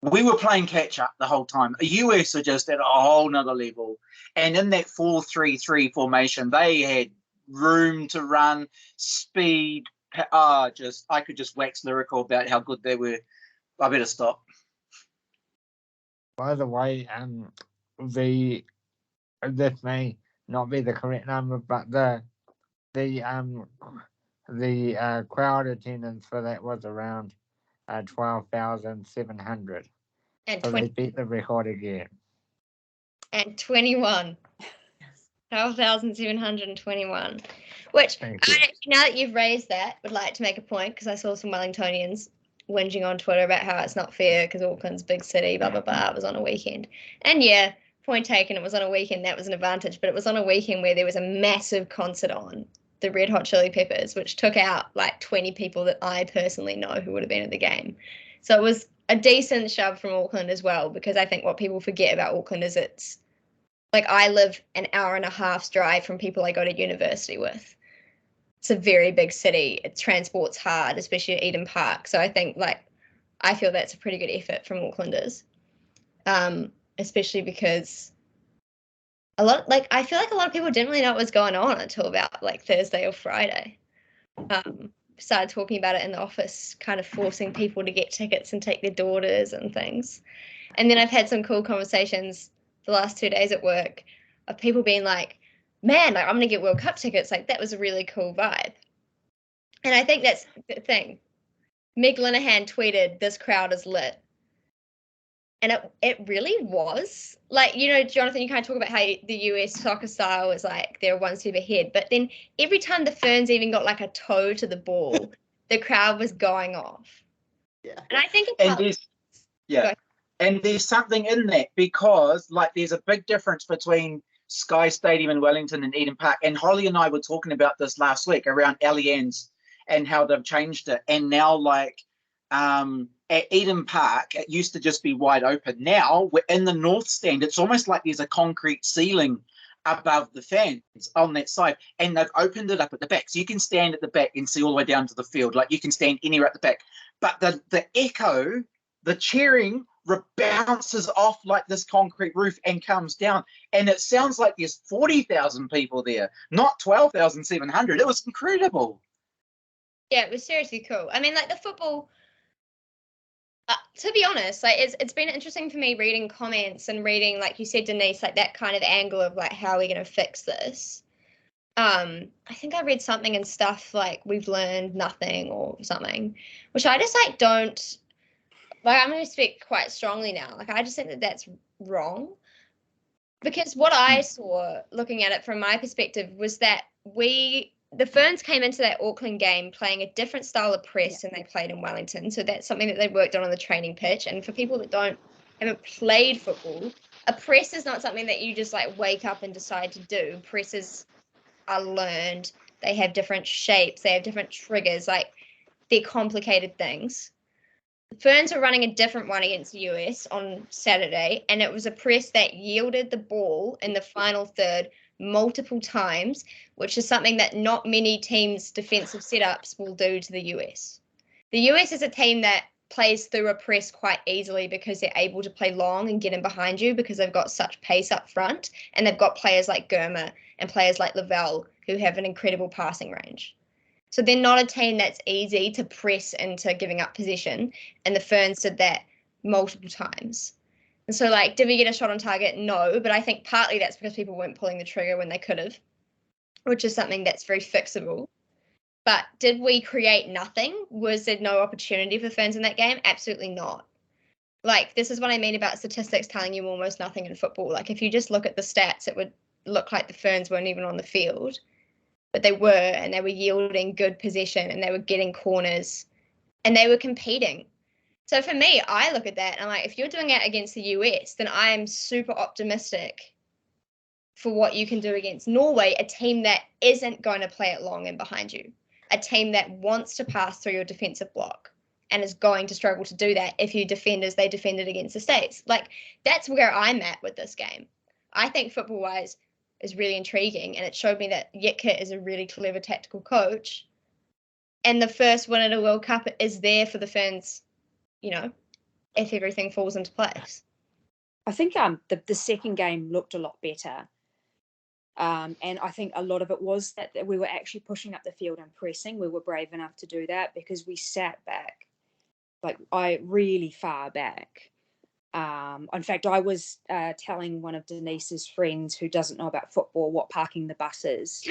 We were playing catch up the whole time. The US are just at a whole nother level. And in that 4-3-3 formation, they had room to run, speed. I could just wax lyrical about how good they were. I better stop. By the way, this may not be the correct number, but the crowd attendance for that was around 12,700. and So they beat the record again. and 21. 12,721. Which, now that you've raised that, would like to make a point, because I saw some Wellingtonians whinging on Twitter about how it's not fair because Auckland's big city, blah, blah, blah. It was on a weekend. And yeah, point taken, it was on a weekend. That was an advantage. But it was on a weekend where there was a massive concert on, the Red Hot Chili Peppers, which took out like 20 people that I personally know who would have been at the game. So it was a decent shove from Auckland as well, because I think what people forget about Auckland is it's like I live an hour and a half's drive from people I go to university with. It's a very big city. Transport's hard, especially at Eden Park. So I think I feel that's a pretty good effort from Aucklanders, especially because I feel like a lot of people didn't really know what was going on until about like Thursday or Friday. Started talking about it in the office, kind of forcing people to get tickets and take their daughters and things. And then I've had some cool conversations the last 2 days at work of people being like, man, like I'm gonna get World Cup tickets. Like that was a really cool vibe. And I think that's the thing. Meg Linehan tweeted, "This crowd is lit." And it really was. Like, you know, Jonathan, you kind of talk about how the US soccer style is like they're one step ahead. But then every time the Ferns even got like a toe to the ball, the crowd was going off. Yeah. And I think and there's something in that, because like there's a big difference between Sky Stadium in Wellington and Eden Park. And Holly and I were talking about this last week around Allianz and how they've changed it. And now like at Eden Park, it used to just be wide open. Now we're in the north stand. It's almost like there's a concrete ceiling above the fans on that side. And they've opened it up at the back. So you can stand at the back and see all the way down to the field. Like you can stand anywhere at the back. But the echo, the cheering bounces off like this concrete roof and comes down, and it sounds like there's 40,000 people there, not 12,700. It was incredible. Yeah, it was seriously cool. I mean, like the football, to be honest, like it's been interesting for me reading comments and reading, like you said, Denise, like that kind of angle of like how are we going to fix this. I think I read something and stuff like we've learned nothing or something, which I just like don't. Like, I'm going to speak quite strongly now. Like, I just think that that's wrong. Because what I saw, looking at it from my perspective, was that the Ferns came into that Auckland game playing a different style of press than they played in Wellington. So that's something that they worked on the training pitch. And for people that haven't played football, a press is not something that you just like wake up and decide to do. Presses are learned. They have different shapes. They have different triggers. Like, they're complicated things. The Ferns were running a different one against the US on Saturday, and it was a press that yielded the ball in the final third multiple times, which is something that not many teams' defensive setups will do to the US. The US is a team that plays through a press quite easily because they're able to play long and get in behind you because they've got such pace up front, and they've got players like Gurma and players like Lavelle who have an incredible passing range. So they're not a team that's easy to press into giving up possession, and the Ferns did that multiple times. And so, like, did we get a shot on target? No, but I think partly that's because people weren't pulling the trigger when they could have. which is something that's very fixable. But did we create nothing? Was there no opportunity for Ferns in that game? Absolutely not. Like, this is what I mean about statistics telling you almost nothing in football. Like, if you just look at the stats, it would look like the Ferns weren't even on the field. But they were, and they were yielding good possession, and they were getting corners, and they were competing. So for me, I look at that, and I'm like, if you're doing it against the US, then I'm super optimistic for what you can do against Norway, a team that isn't going to play it long and behind you. A team that wants to pass through your defensive block and is going to struggle to do that if you defend as they defended against the States. Like, that's where I'm at with this game. I think football-wise is really intriguing, and it showed me that Yitka is a really clever tactical coach. And the first win at a World Cup is there for the Ferns, you know, if everything falls into place. I think the second game looked a lot better. And I think a lot of it was that we were actually pushing up the field and pressing. We were brave enough to do that because we sat back, like really far back. In fact, I was telling one of Denise's friends who doesn't know about football what parking the bus is,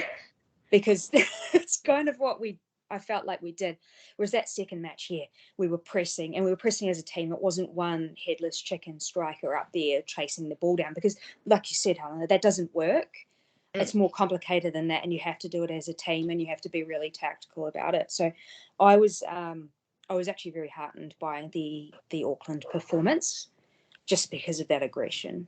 because it's kind of what I felt like we did. Whereas that second match here, we were pressing, and we were pressing as a team. It wasn't one headless chicken striker up there chasing the ball down, because like you said, Helena, that doesn't work. It's more complicated than that, and you have to do it as a team, and you have to be really tactical about it. So I was actually very heartened by the Auckland performance, just because of that aggression.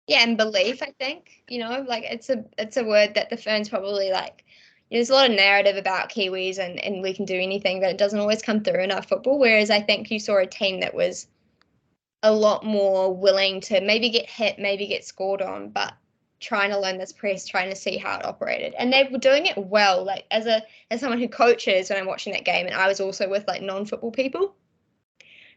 Yeah, and belief, I think, you know, like it's a word that the Ferns probably like. There's a lot of narrative about Kiwis and we can do anything, but it doesn't always come through in our football. Whereas I think you saw a team that was a lot more willing to maybe get hit, maybe get scored on, but trying to learn this press, trying to see how it operated. And they were doing it well. Like as someone who coaches when I'm watching that game, and I was also with like non-football people.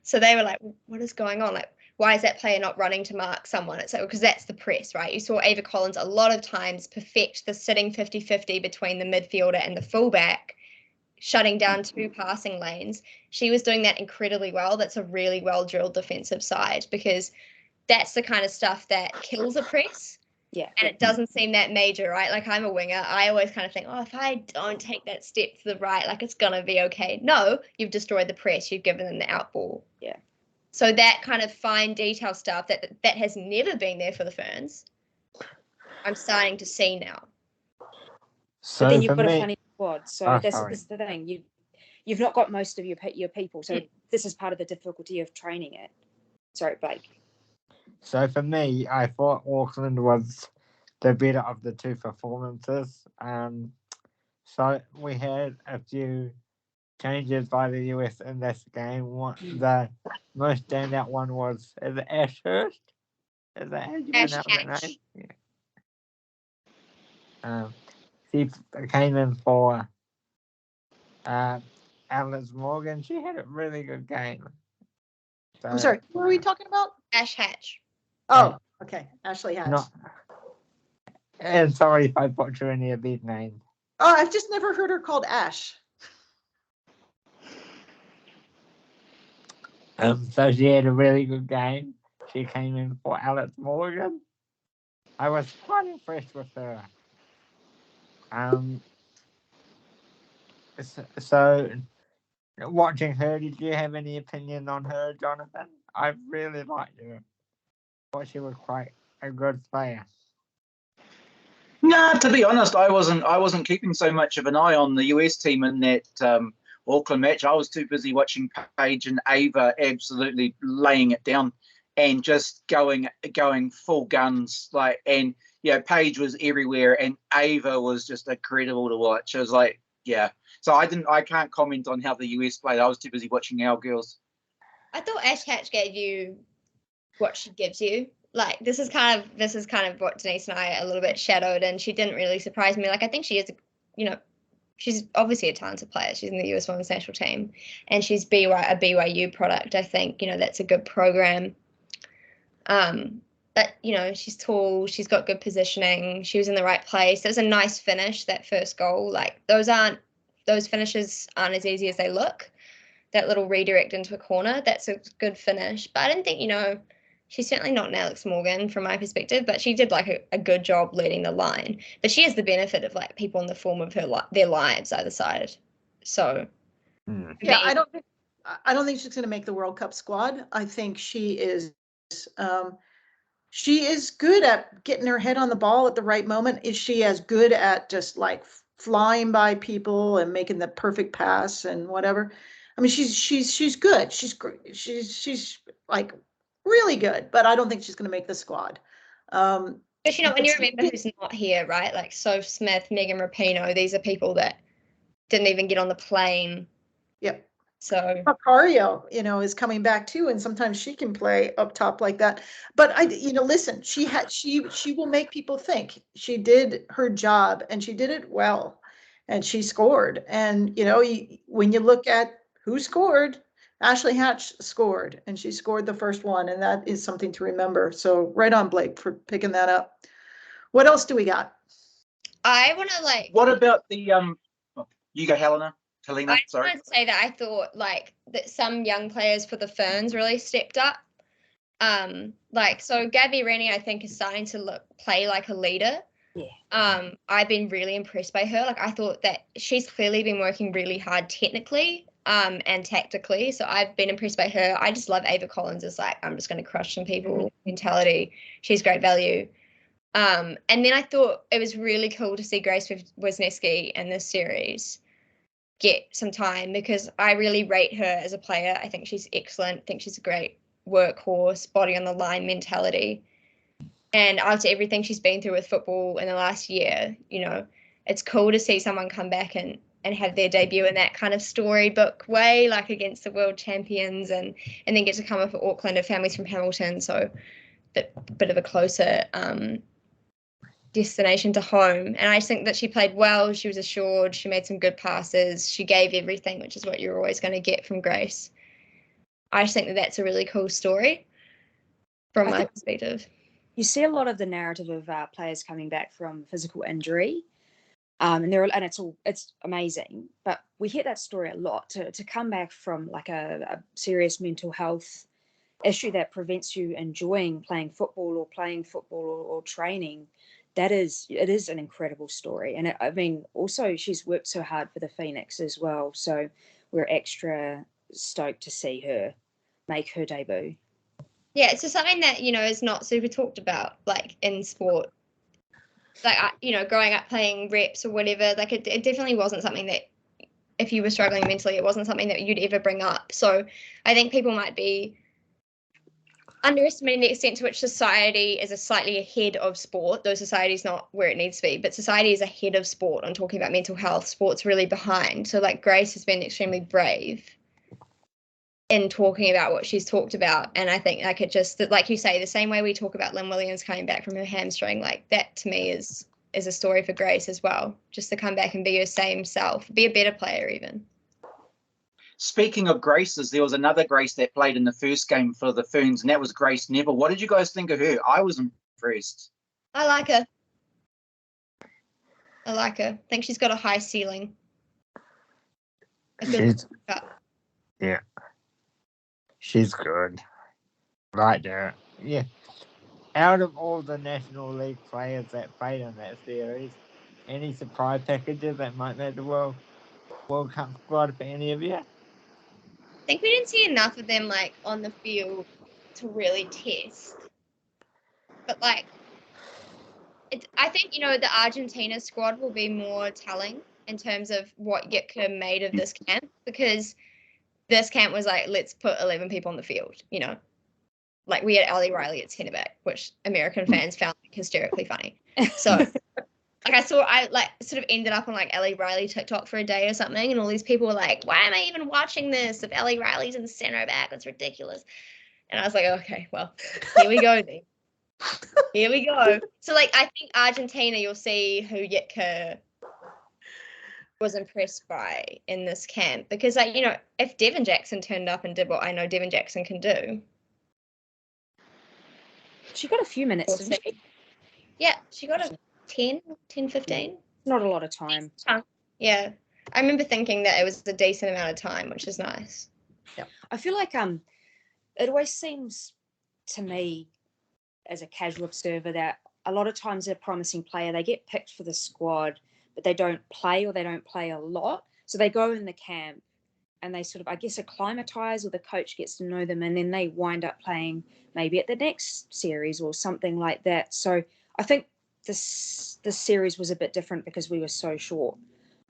So they were like, what is going on? Like, why is that player not running to mark someone? It's like, because that's the press, right? You saw Ava Collins a lot of times perfect the sitting 50-50 between the midfielder and the fullback, shutting down two passing lanes. She was doing that incredibly well. That's a really well-drilled defensive side, because that's the kind of stuff that kills a press. Yeah. And it doesn't seem that major, right? Like, I'm a winger. I always kind of think, oh, if I don't take that step to the right, like, it's going to be okay. No, you've destroyed the press. You've given them the out ball. Yeah. So that kind of fine detail stuff that has never been there for the Ferns, I'm starting to see now. So but then you've for got me, a funny squad. So this is the thing. You've not got most of your people. So this is part of the difficulty of training it. Sorry, Blake. So for me, I thought Auckland was the better of the two performances. So we had a few changes by the US in this game. The most standout one was, is it Ashurst? Is that how you pronounce that name? Yeah. She came in for Alice Morgan. She had a really good game. So, I'm sorry, what are we talking about? Ash Hatch. Oh, okay. Ashley Hatch. And sorry if I butcher any of these names. Oh, I've just never heard her called Ash. So she had a really good game. She came in for Alice Morgan. I was quite impressed with her. So watching her, did you have any opinion on her, Jonathan? I really liked her. Thought she was quite a good player. Nah, to be honest, I wasn't keeping so much of an eye on the US team in that Auckland match. I was too busy watching Paige and Ava absolutely laying it down and just going full guns. Like, and Paige was everywhere, and Ava was just incredible to watch. It was like, yeah. So I can't comment on how the US played. I was too busy watching our girls. I thought Ash Hatch gave you what she gives you. Like, this is kind of what Denise and I a little bit shadowed, and she didn't really surprise me. Like, I think she is, she's obviously a talented player. She's in the US Women's National Team, and she's a BYU product. I think, that's a good program. But, she's tall, she's got good positioning, she was in the right place. It was a nice finish, that first goal. Like, those finishes aren't as easy as they look. That little redirect into a corner, that's a good finish. But I didn't think, she's certainly not an Alex Morgan from my perspective, but she did like a good job leading the line. But she has the benefit of like people in the form of their lives either side. So yeah, I don't think she's going to make the World Cup squad. I think she is good at getting her head on the ball at the right moment. Is she as good at just like flying by people and making the perfect pass and whatever? I mean, she's good. She's like really good, but I don't think she's going to make the squad. But when you remember who's not here, right? Like Soph Smith, Megan Rapinoe, these are people that didn't even get on the plane. Yep. So Macario, is coming back too, and sometimes she can play up top like that. But listen, she will make people think. She did her job, and she did it well, and she scored. And when you look at who scored, Ashley Hatch scored, and she scored the first one, and that is something to remember. So right on, Blake, for picking that up. What else do we got? I want to What about the you go, Helena, I just sorry. wanted to say that I thought that some young players for the Ferns really stepped up. So Gabby Rennie, I think, is starting to play like a leader. Yeah. I've been really impressed by her. I thought that she's clearly been working really hard technically and tactically. So I've been impressed by her. I just love Ava Collins' I'm just going to crush some people mentality. She's great value. And then I thought it was really cool to see Grace Wisniewski in this series get some time, because I really rate her as a player. I think she's excellent. I think she's a great workhorse, body on the line mentality. And after everything she's been through with football in the last year, it's cool to see someone come back and have their debut in that kind of storybook way, like against the world champions, and then get to come up at Auckland. Her family's from Hamilton, so bit of a closer destination to home. And I just think that she played well. She was assured. She made some good passes. She gave everything, which is what you're always going to get from Grace. I just think that that's a really cool story from my perspective. You see a lot of the narrative of players coming back from physical injury, and it's amazing. But we hear that story a lot. To come back from like a serious mental health issue that prevents you enjoying playing football or training. It is an incredible story. And also she's worked so hard for the Phoenix as well. So we're extra stoked to see her make her debut. Yeah, it's just something that, is not super talked about, in sport. Growing up playing reps or whatever, it definitely wasn't something that, if you were struggling mentally, it wasn't something that you'd ever bring up. So I think people might be underestimating the extent to which society is slightly ahead of sport, though society's not where it needs to be, but society is ahead of sport on talking about mental health. Sport's really behind. So Grace has been extremely brave in talking about what she's talked about. And I think it just, like you say, the same way we talk about Lynn Williams coming back from her hamstring, that to me is a story for Grace as well, just to come back and be her same self, be a better player even. Speaking of Graces, there was another Grace that played in the first game for the Ferns, and that was Grace Neville. What did you guys think of her? I was impressed. I like her. I think she's got a high ceiling. Yeah. She's good. Right there. Yeah. Out of all the National League players that played in that series, any surprise packages that might make the World Cup squad for any of you? I think we didn't see enough of them on the field to really test. But I think the Argentina squad will be more telling in terms of what Yitka made of this camp, because this camp was let's put 11 people on the field. We had Ellie Riley at centre back, which American fans found hysterically funny. So I sort of ended up on Ellie Riley TikTok for a day or something, and all these people were like, why am I even watching this if Ellie Riley's in centre back? That's ridiculous. And I was like, okay, well, here we go then. Here we go. So I think Argentina, you'll see who Yitka was impressed by in this camp, because if Devin Jackson turned up and did what I know Devin Jackson can do. She got a few minutes, didn't she? Yeah, she got a 10, 15. Not a lot of time. Yeah. I remember thinking that it was a decent amount of time, which is nice. Yeah. I feel like it always seems to me, as a casual observer, that a lot of times a promising player, they get picked for the squad, but they don't play, or they don't play a lot. So they go in the camp and they sort of, I guess, acclimatise, or the coach gets to know them, and then they wind up playing maybe at the next series or something like that. So I think this series was a bit different because we were so short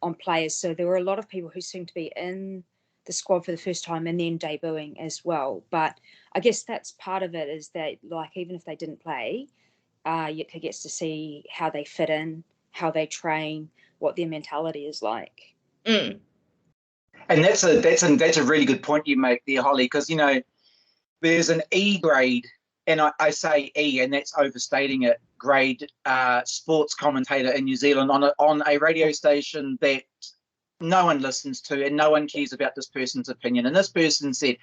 on players. So there were a lot of people who seemed to be in the squad for the first time and then debuting as well. But I guess that's part of it, is that, like, even if they didn't play, Yitka gets to see how they fit in, how they train, what their mentality is like. Mm. And that's a really good point you make there, Holly, because, you know, there's an E grade, and I say E, and that's overstating it, grade sports commentator in New Zealand on a radio station that no one listens to and no one cares about this person's opinion. And this person said,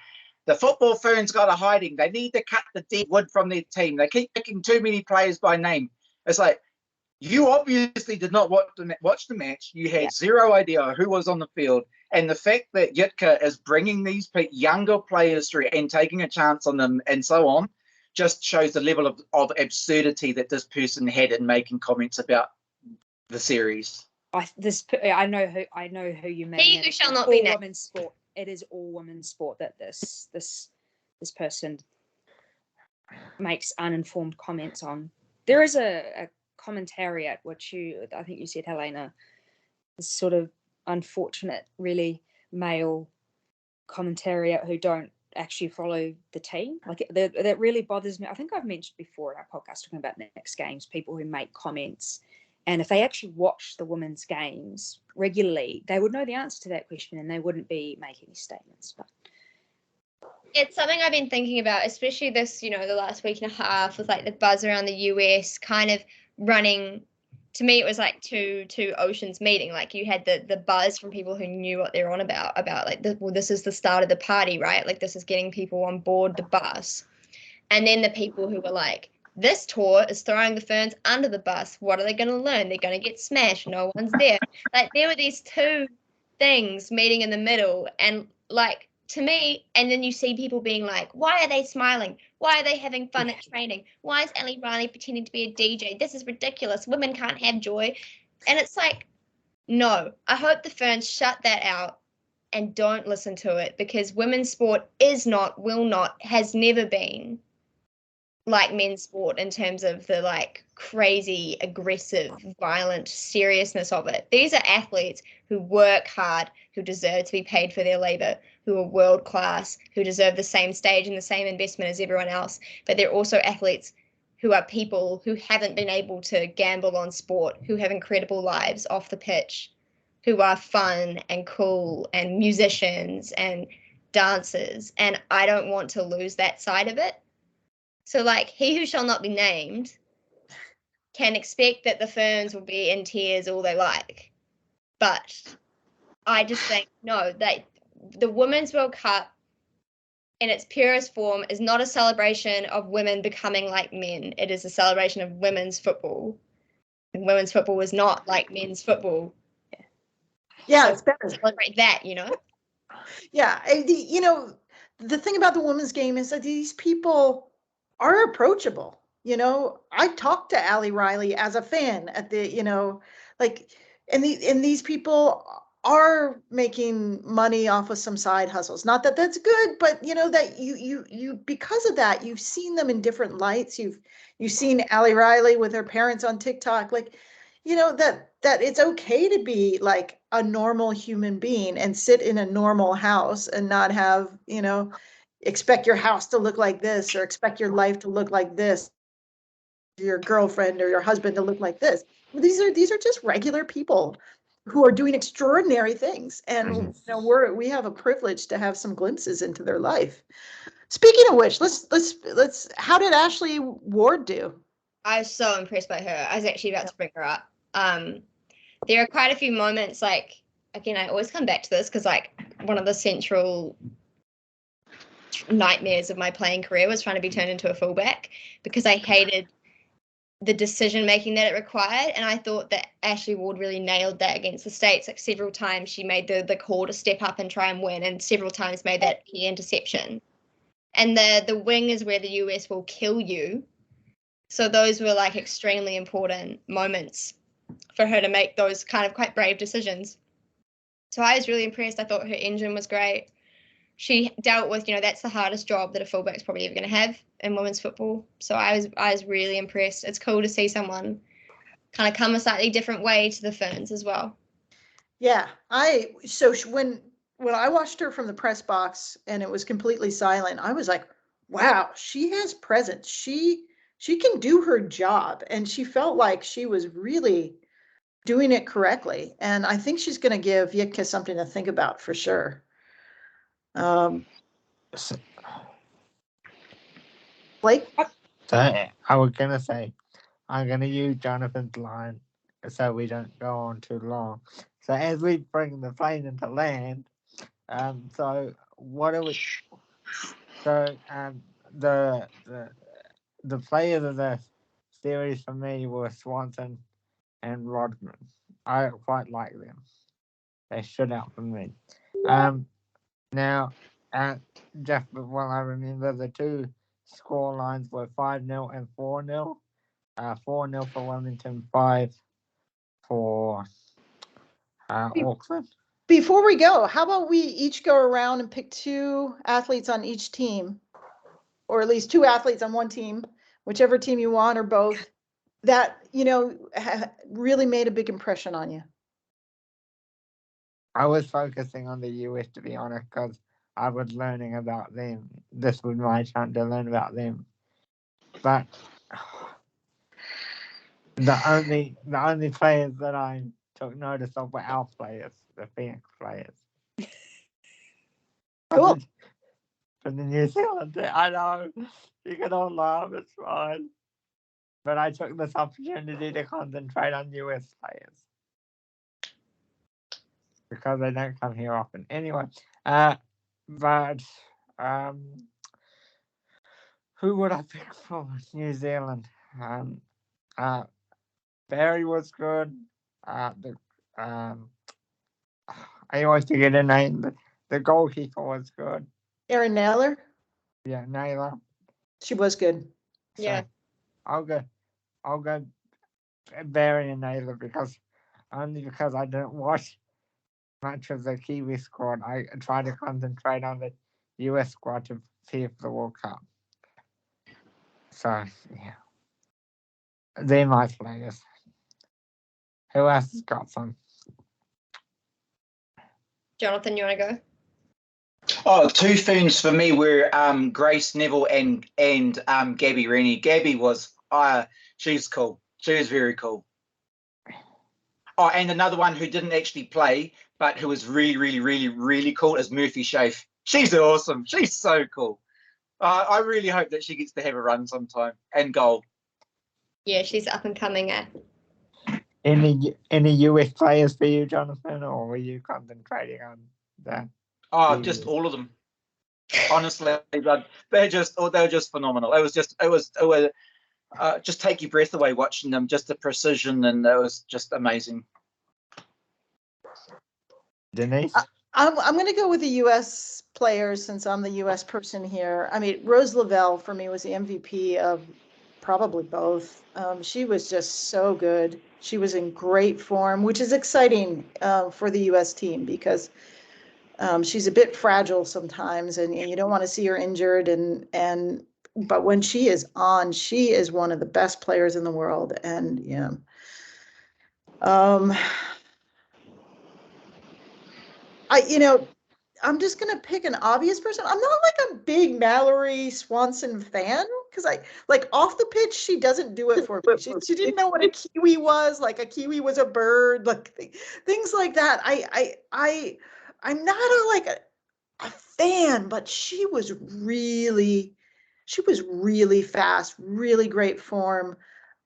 the Football Ferns got a hiding. They need to cut the dead wood from their team. They keep picking too many players by name. It's like, you obviously did not watch the match. You had zero idea who was on the field. And the fact that Yitka is bringing these younger players through and taking a chance on them and so on just shows the level of absurdity that this person had in making comments about the series. I know who you mean. He who shall not be named. Women's sport. It is all women's sport that this person makes uninformed comments on. There is a commentariat, which I think you said, Helena, this sort of unfortunate, really male commentariat who don't actually follow the team. Like, that really bothers me. I think I've mentioned before in our podcast talking about next games, people who make comments, and if they actually watch the women's games regularly, they would know the answer to that question and they wouldn't be making these statements. But it's something I've been thinking about, especially this, the last week and a half, with like the buzz around the US kind of running. To me, it was like two oceans meeting. Like, you had the buzz from people who knew what they're on about like, this is the start of the party, right? Like, this is getting people on board the bus. And then the people who were like, this tour is throwing the Ferns under the bus. What are they going to learn? They're going to get smashed. No one's there. Like, there were these two things meeting in the middle. And like, to me, and then you see people being like, why are they smiling? Why are they having fun at training? Why is Ali Riley pretending to be a DJ? This is ridiculous. Women can't have joy. And it's like, no, I hope the Ferns shut that out and don't listen to it, because women's sport is not, will not, has never been like men's sport in terms of the like crazy, aggressive, violent seriousness of it. These are athletes who work hard, who deserve to be paid for their labor, who are world class, who deserve the same stage and the same investment as everyone else. But they're also athletes who are people who haven't been able to gamble on sport, who have incredible lives off the pitch, who are fun and cool and musicians and dancers. And I don't want to lose that side of it. So, like, he who shall not be named can expect that the Ferns will be in tears all they like. But I just think, no, that the Women's World Cup in its purest form is not a celebration of women becoming like men. It is a celebration of women's football. And women's football is not like men's football. Yeah, it's better. Celebrate that, Yeah, the thing about the women's game is that these people are approachable. I talked to Ali Riley as a fan at the, and these people are making money off of some side hustles. Not that that's good, but that you because of that, you've seen them in different lights. You've seen Ali Riley with her parents on TikTok, like, that it's okay to be like a normal human being and sit in a normal house and not have, expect your house to look like this, or expect your life to look like this, your girlfriend or your husband to look like this. These are just regular people who are doing extraordinary things, and we have a privilege to have some glimpses into their life. Speaking of which, let's how did Ashley Ward do? I was so impressed by her. I was actually about to bring her up. There are quite a few moments, like, again, I always come back to this because, like, one of the central nightmares of my playing career was trying to be turned into a fullback, because I hated the decision making that it required. And I thought that Ashley Ward really nailed that against the States. Like, several times she made the call to step up and try and win, and several times made that key interception. and the wing is where the US will kill you. So those were like extremely important moments for her to make those kind of quite brave decisions. So I was really impressed. I thought her engine was great. She dealt with, that's the hardest job that a fullback's probably ever going to have in women's football. So I was really impressed. It's cool to see someone kind of come a slightly different way to the Ferns as well. Yeah, when I watched her from the press box and it was completely silent, I was like, wow, she has presence. She can do her job, and she felt like she was really doing it correctly. And I think she's going to give Yitka something to think about for sure. Blake? So I was gonna say, I'm gonna use Jonathan's line so we don't go on too long. So as we bring the plane into land, so what are we? So the players of the series for me were Swanson and Rodman. I quite like them. They stood out for me. Now, just well, I remember the two score lines were 5-0 and 4-0. 4-0 for Wellington, 5 for Auckland. Before we go, how about we each go around and pick 2 athletes on each team, or at least 2 athletes on one team, whichever team you want or both, that, really made a big impression on you. I was focusing on the US, to be honest, because I was learning about them. This was my chance to learn about them. But the only players that I took notice of were our players, the Phoenix players. Cool. For the New Zealand, I know you can all laugh, it's fine. But I took this opportunity to concentrate on US players because they don't come here often. Anyway, but who would I pick from New Zealand? Barry was good. I always forget her name. The goalkeeper was good. Erin Naylor? Yeah, Naylor. She was good. Yeah. So I'll go Barry and Naylor because I didn't watch much of the Kiwi squad. I try to concentrate on the US squad to prepare for the World Cup. So yeah, they're my players. Who else has got some? Jonathan, you want to go? Oh, 2 Ferns for me were Grace Neville and Gabby Rennie. Gabby was she's cool. She was very cool. Oh, and another one who didn't actually play, but who was really, really, really, really cool is Murphy Schaaf. She's awesome. She's so cool. I really hope that she gets to have a run sometime and goal. Yeah, she's up and coming at. Any US players for you, Jonathan, or were you concentrating on that? Oh, just all of them. Honestly, they're just phenomenal. It was just take your breath away watching them. Just the precision, and it was just amazing. Denise? I'm going to go with the U.S. players since I'm the U.S. person here. I mean, Rose Lavelle for me was the MVP of probably both. She was just so good. She was in great form, which is exciting for the U.S. team because she's a bit fragile sometimes, and you don't want to see her injured. But when she is on, she is one of the best players in the world. And yeah. I'm just going to pick an obvious person. I'm not like a big Mallory Swanson fan because off the pitch, she doesn't do it for me. She didn't know what a Kiwi was, like a Kiwi was a bird, like things like that. I'm not a fan, but she was really fast, really great form.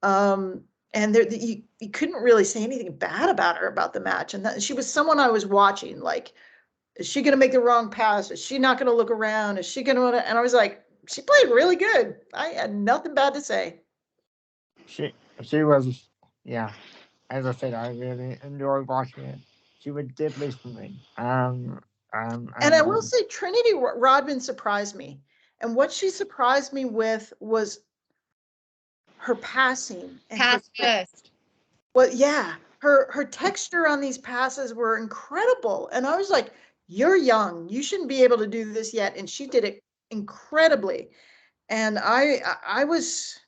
And you couldn't really say anything bad about her about the match. And she was someone I was watching, like, is she going to make the wrong pass? Is she not going to look around? Is she going to? And I was like, she played really good. I had nothing bad to say. She was, yeah. As I said, I really enjoyed watching it. She was deadly for me. And I will say, Trinity Rodman surprised me. And what she surprised me with was her passing. And Pass first. well, yeah, her texture on these passes were incredible. And I was like, you're young. You shouldn't be able to do this yet. And she did it incredibly. And I was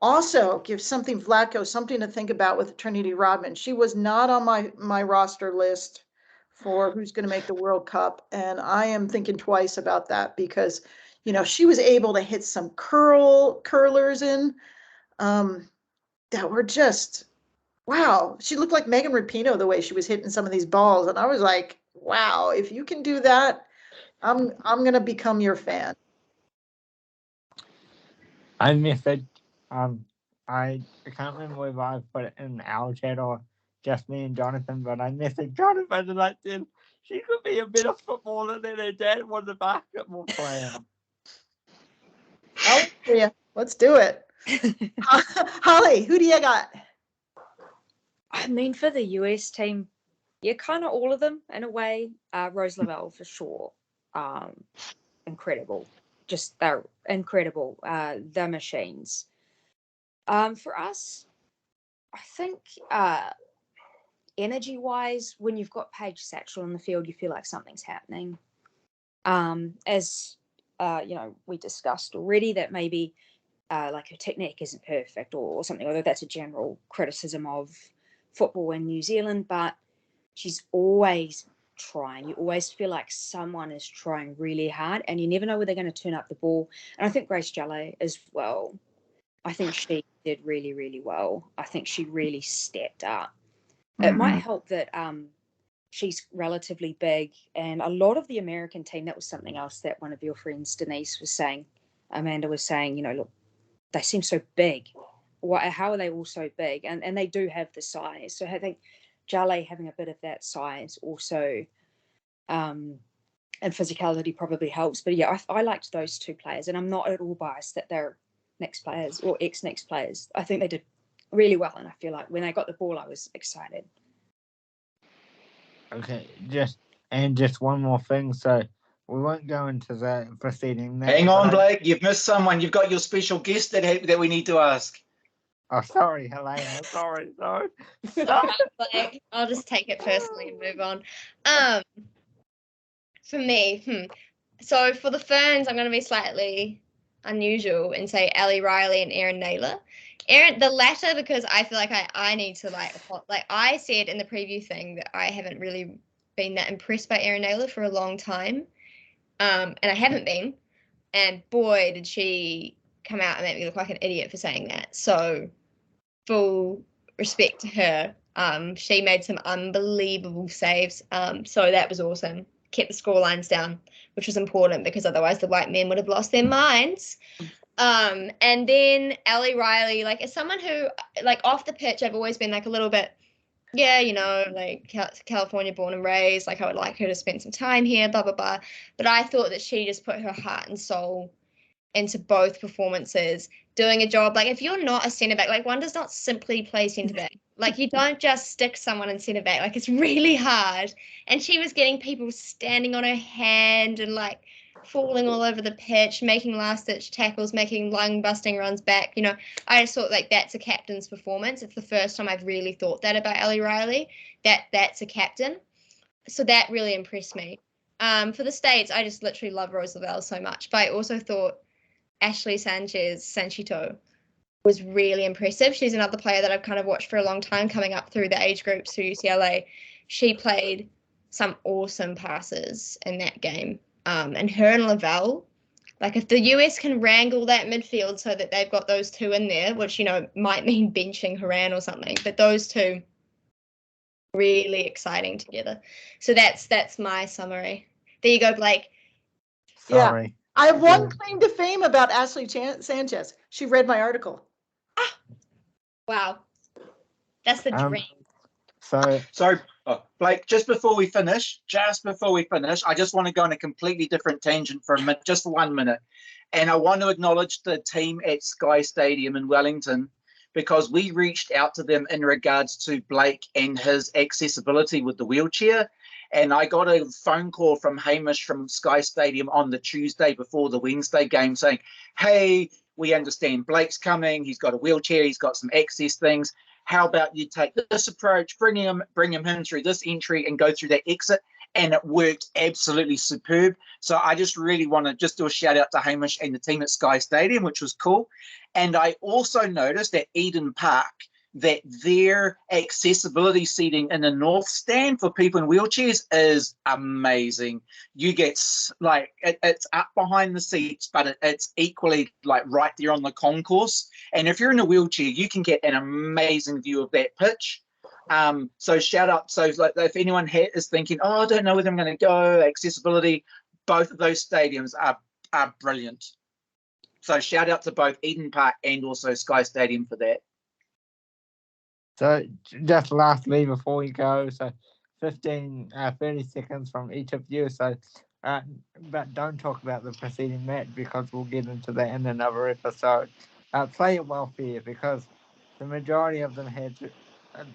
also give something Vlatko something to think about with Trinity Rodman. She was not on my roster list for who's going to make the World Cup. And I am thinking twice about that because, you know, she was able to hit some curlers in that were just, wow. She looked like Megan Rapinoe the way she was hitting some of these balls. And I was like, wow, if you can do that, I'm going to become your fan. I miss it. I can't remember whether I put it in our chat or just me and Jonathan, but I messaged Jonathan and I said she could be a better footballer than her dad was a basketball player. Oh, yeah, let's do it. Holly, who do you got? I mean, for the US team, yeah, kind of all of them in a way. Rose Lavelle for sure. Incredible. Just they're incredible. The machines. For us, I think energy-wise, when you've got Paige Satchel in the field, you feel like something's happening. As you know, we discussed already that maybe like her technique isn't perfect or something, although that's a general criticism of football in New Zealand, but she's always trying. You always feel like someone is trying really hard and you never know where they're going to turn up the ball. And I think Grace Jallet as well. I think she did really, really well. I think she really stepped up. It might help that she's relatively big, and a lot of the American team, that was something else that one of your friends, Denise, was saying, Amanda was saying, you know, look, they seem so big. How are they all so big? And they do have the size. So I think Jallet having a bit of that size also and physicality probably helps. But yeah, I liked those two players, and I'm not at all biased that they're next players or ex-next players. I think they did really well, and I feel like when they got the ball, I was excited. Okay, just one more thing. So we won't go into the proceeding now. Hang on, Blake. You've missed someone. You've got your special guest that we need to ask. Oh, sorry, Helena. Sorry. Like, I'll just take it personally and move on. For me, so for the Ferns, I'm going to be slightly unusual and say Ellie Riley and Erin Naylor. The latter, because I feel like I need to like I said in the preview thing that I haven't really been that impressed by Erin Naylor for a long time, and I haven't been. And boy, did she come out and make me look like an idiot for saying that. So full respect to her. She made some unbelievable saves. So that was awesome. Kept the scorelines down, which was important because otherwise the white men would have lost their minds. And then Ellie Riley, like as someone who, like off the pitch, I've always been like a little bit, yeah, you know, like California born and raised, like I would like her to spend some time here, blah, blah, blah. But I thought that she just put her heart and soul into both performances, doing a job. Like if you're not a centre back, like one does not simply play centre back. Like you don't just stick someone in centre back. Like it's really hard. And she was getting people standing on her hand and like falling all over the pitch, making last ditch tackles, making lung busting runs back. You know, I just thought like that's a captain's performance. It's the first time I've really thought that about Ellie Riley, that's a captain. So that really impressed me. For the States, I just literally love Rose Lavelle so much. But I also thought Ashley Sanchito was really impressive. She's another player that I've kind of watched for a long time, coming up through the age groups through UCLA. She played some awesome passes in that game. And her and Lavelle, like if the US can wrangle that midfield so that they've got those two in there, which, you know, might mean benching Haran or something, but those two really exciting together. So that's my summary. There you go, Blake. Sorry. Yeah. I have one claim to fame about Ashley Sanchez. She read my article. Ah, wow. That's the dream. So Blake, just before we finish, I just want to go on a completely different tangent for a minute, just 1 minute. And I want to acknowledge the team at Sky Stadium in Wellington, because we reached out to them in regards to Blake and his accessibility with the wheelchair. And I got a phone call from Hamish from Sky Stadium on the Tuesday before the Wednesday game saying, hey, we understand Blake's coming. He's got a wheelchair. He's got some access things. How about you take this approach, bring him in through this entry and go through that exit? And it worked absolutely superb. So I just really want to just do a shout out to Hamish and the team at Sky Stadium, which was cool. And I also noticed at Eden Park that their accessibility seating in the north stand for people in wheelchairs is amazing. You get like it's up behind the seats, but it's equally like right there on the concourse. And if you're in a wheelchair, you can get an amazing view of that pitch. So shout out. So like if anyone is thinking, oh, I don't know whether I'm going to go, accessibility, both of those stadiums are brilliant. So shout out to both Eden Park and also Sky Stadium for that. So just lastly before we go, so 30 seconds from each of you. So, but don't talk about the preceding match because we'll get into that in another episode. Player welfare, because the majority of them had to,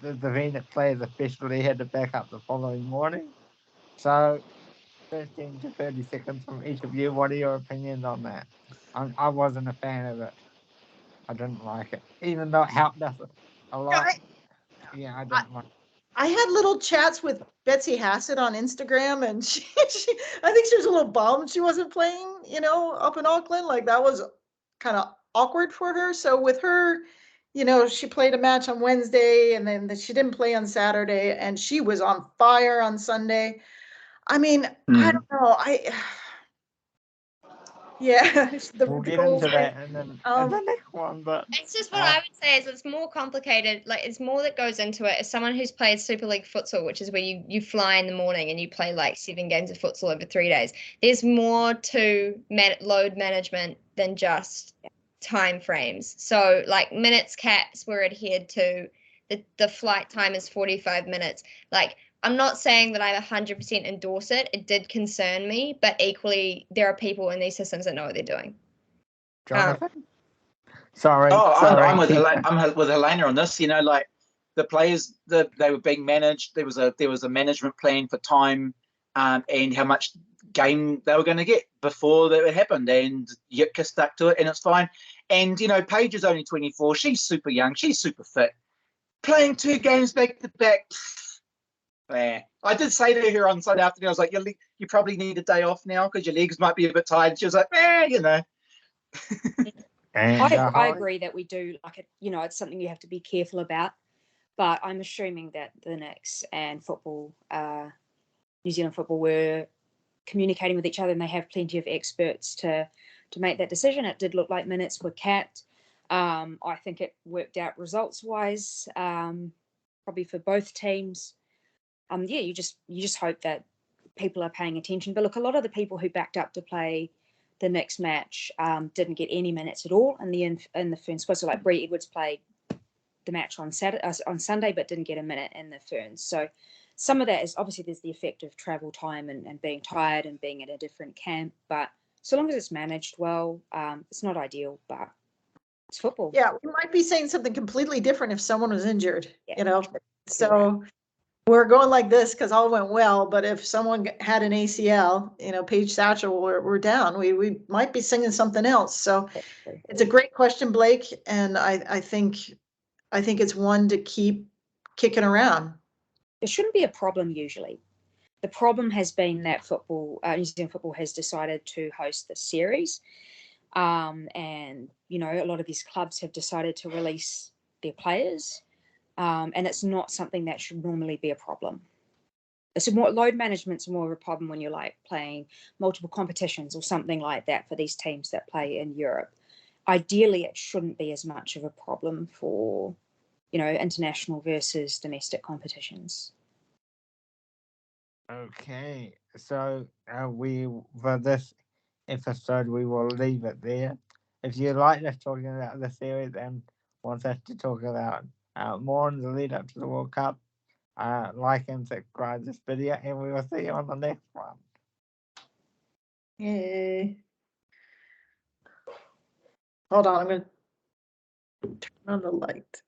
the Venus players especially had to back up the following morning. So 15 to 30 seconds from each of you. What are your opinions on that? I wasn't a fan of it. I didn't like it, even though it helped us a lot. Yeah, I didn't like it. I had little chats with Betsy Hassett on Instagram, and she I think she was a little bummed she wasn't playing, up in Auckland. Like that was kind of awkward for her. So with her, she played a match on Wednesday and then she didn't play on Saturday and she was on fire on Sunday. I mean, I don't know. Yeah, We'll get into that and then the next one, but it's just what I would say is it's more complicated. Like it's more that goes into it. As someone who's played Super League futsal, which is where you fly in the morning and you play like 7 games of futsal over 3 days, there's more to load management than just time frames. So like minutes caps were adhered to. The flight time is 45 minutes. Like I'm not saying that I 100% endorse it. It did concern me, but equally there are people in these systems that know what they're doing. Jonathan? Sorry. I'm with Helena on this. Like the players, they were being managed. There was a management plan for time, and how much game they were going to get before that happened. And Yitka stuck to it, and it's fine. And Paige is only 24. She's super young. She's super fit. Playing 2 games back to back. I did say to her on Sunday afternoon, I was like, you probably need a day off now because your legs might be a bit tired. She was like, And, I agree that we do like it. It's something you have to be careful about. But I'm assuming that the Knicks and football, New Zealand football, were communicating with each other, and they have plenty of experts to make that decision. It did look like minutes were capped. I think it worked out results-wise, probably for both teams. You just hope that people are paying attention. But look, a lot of the people who backed up to play the next match didn't get any minutes at all in the Ferns squad. So like Bree Edwards played the match on Sunday, but didn't get a minute in the Ferns. So some of that is obviously there's the effect of travel time and being tired and being at a different camp. But so long as it's managed well, it's not ideal, but it's football. Yeah, we might be saying something completely different if someone was injured, Yeah. So we're going like this because all went well, but if someone had an ACL, Paige Satchel, we're down. We might be singing something else. So it's a great question, Blake, and I think it's one to keep kicking around. It shouldn't be a problem usually. The problem has been that New Zealand football has decided to host the series, and a lot of these clubs have decided to release their players. And it's not something that should normally be a problem. Load management's more of a problem when you're like playing multiple competitions or something like that for these teams that play in Europe. Ideally, it shouldn't be as much of a problem for, international versus domestic competitions. Okay, so for this episode we will leave it there. If you like us talking about the series and want us to talk about more in the lead up to the World Cup, like and subscribe this video, and we will see you on the next one. Yay. Hold on, I'm going to turn on the light.